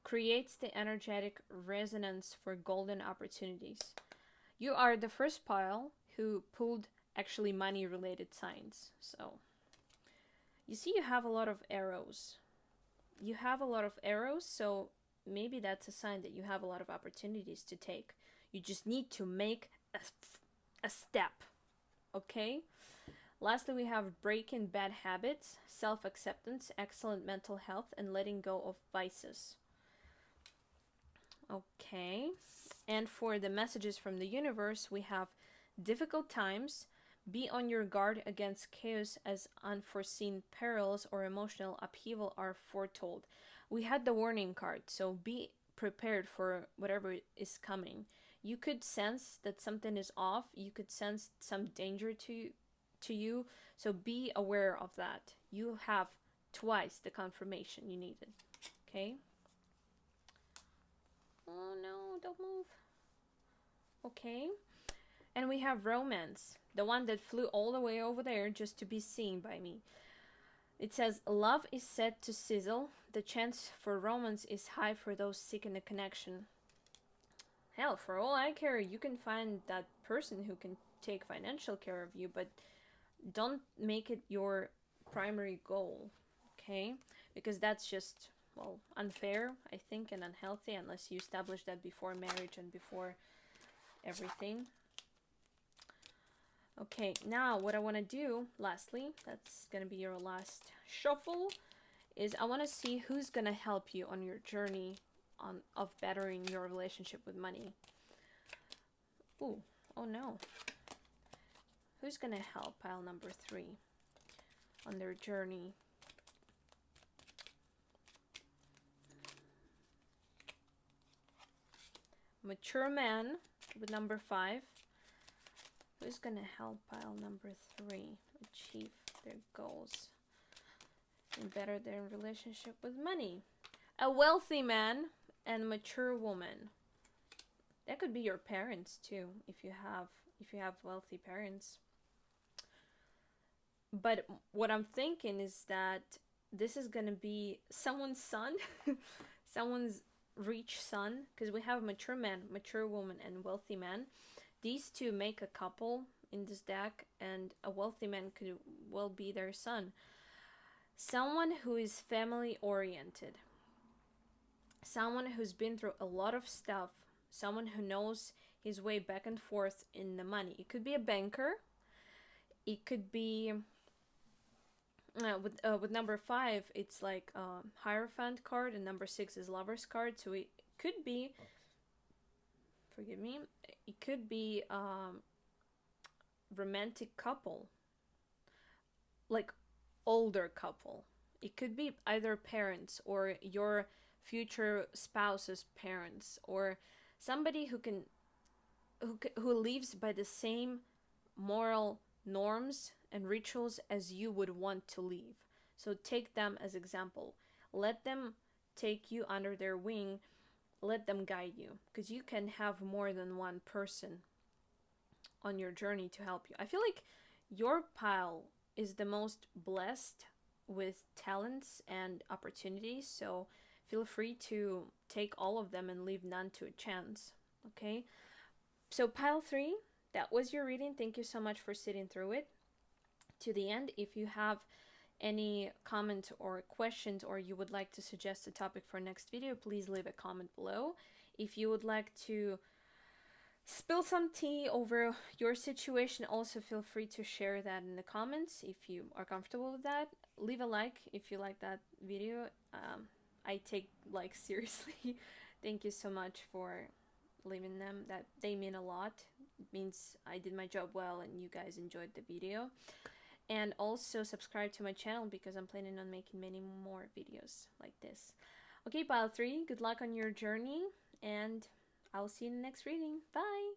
creates the energetic resonance for golden opportunities. You are the first pile who pulled actually money related signs. So you see, you have a lot of arrows. You have a lot of arrows, so maybe that's a sign that you have a lot of opportunities to take. You just need to make a step, okay? Lastly, we have breaking bad habits, self-acceptance, excellent mental health, and letting go of vices. Okay, and for the messages from the universe, we have difficult times. Be on your guard against chaos, as unforeseen perils or emotional upheaval are foretold. We had the warning card, so be prepared for whatever is coming. You could sense that something is off. You could sense some danger to you, so be aware of that. You have twice the confirmation you needed. Okay. Oh no, don't move. Okay. And we have romance, the one that flew all the way over there just to be seen by me. It says, love is set to sizzle. The chance for romance is high for those seeking a connection. Hell, for all I care, you can find that person who can take financial care of you, but don't make it your primary goal, okay? Because that's just, well, unfair, I think, and unhealthy, unless you establish that before marriage and before everything. Okay, now what I want to do, lastly, that's going to be your last shuffle, is I want to see who's going to help you on your journey of bettering your relationship with money. Ooh, oh no. Who's going to help pile number 3 on their journey? Mature man with number 5. Who's going to help pile number 3 achieve their goals and better their relationship with money? A wealthy man and mature woman. That could be your parents too, if you have wealthy parents. But what I'm thinking is that this is going to be someone's son, someone's rich son, because we have mature man, mature woman, and wealthy man. These two make a couple in this deck, and a wealthy man could well be their son. Someone who is family oriented. Someone who's been through a lot of stuff. Someone who knows his way back and forth in the money. It could be a banker. It could be... with number 5, it's like Hierophant card, and number 6 is Lover's card. So it could be... Forgive me. It could be romantic couple, like older couple. It could be either parents or your future spouse's parents, or somebody who lives by the same moral norms and rituals as you would want to live. So take them as example. Let them take you under their wing. Let them guide you, because you can have more than one person on your journey to help you. I feel like your pile is the most blessed with talents and opportunities, so feel free to take all of them and leave none to a chance. Okay, so pile 3, that was your reading. Thank you so much for sitting through it to the end. If you have any comments or questions, or you would like to suggest a topic for next video, please leave a comment below. If you would like to spill some tea over your situation, also feel free to share that in the comments if you are comfortable with that. Leave a like if you like that video. I take likes seriously. Thank you so much for leaving them. That they mean a lot. It means I did my job well and you guys enjoyed the video. And also subscribe to my channel, because I'm planning on making many more videos like this. Okay, pile 3, good luck on your journey, and I'll see you in the next reading. Bye!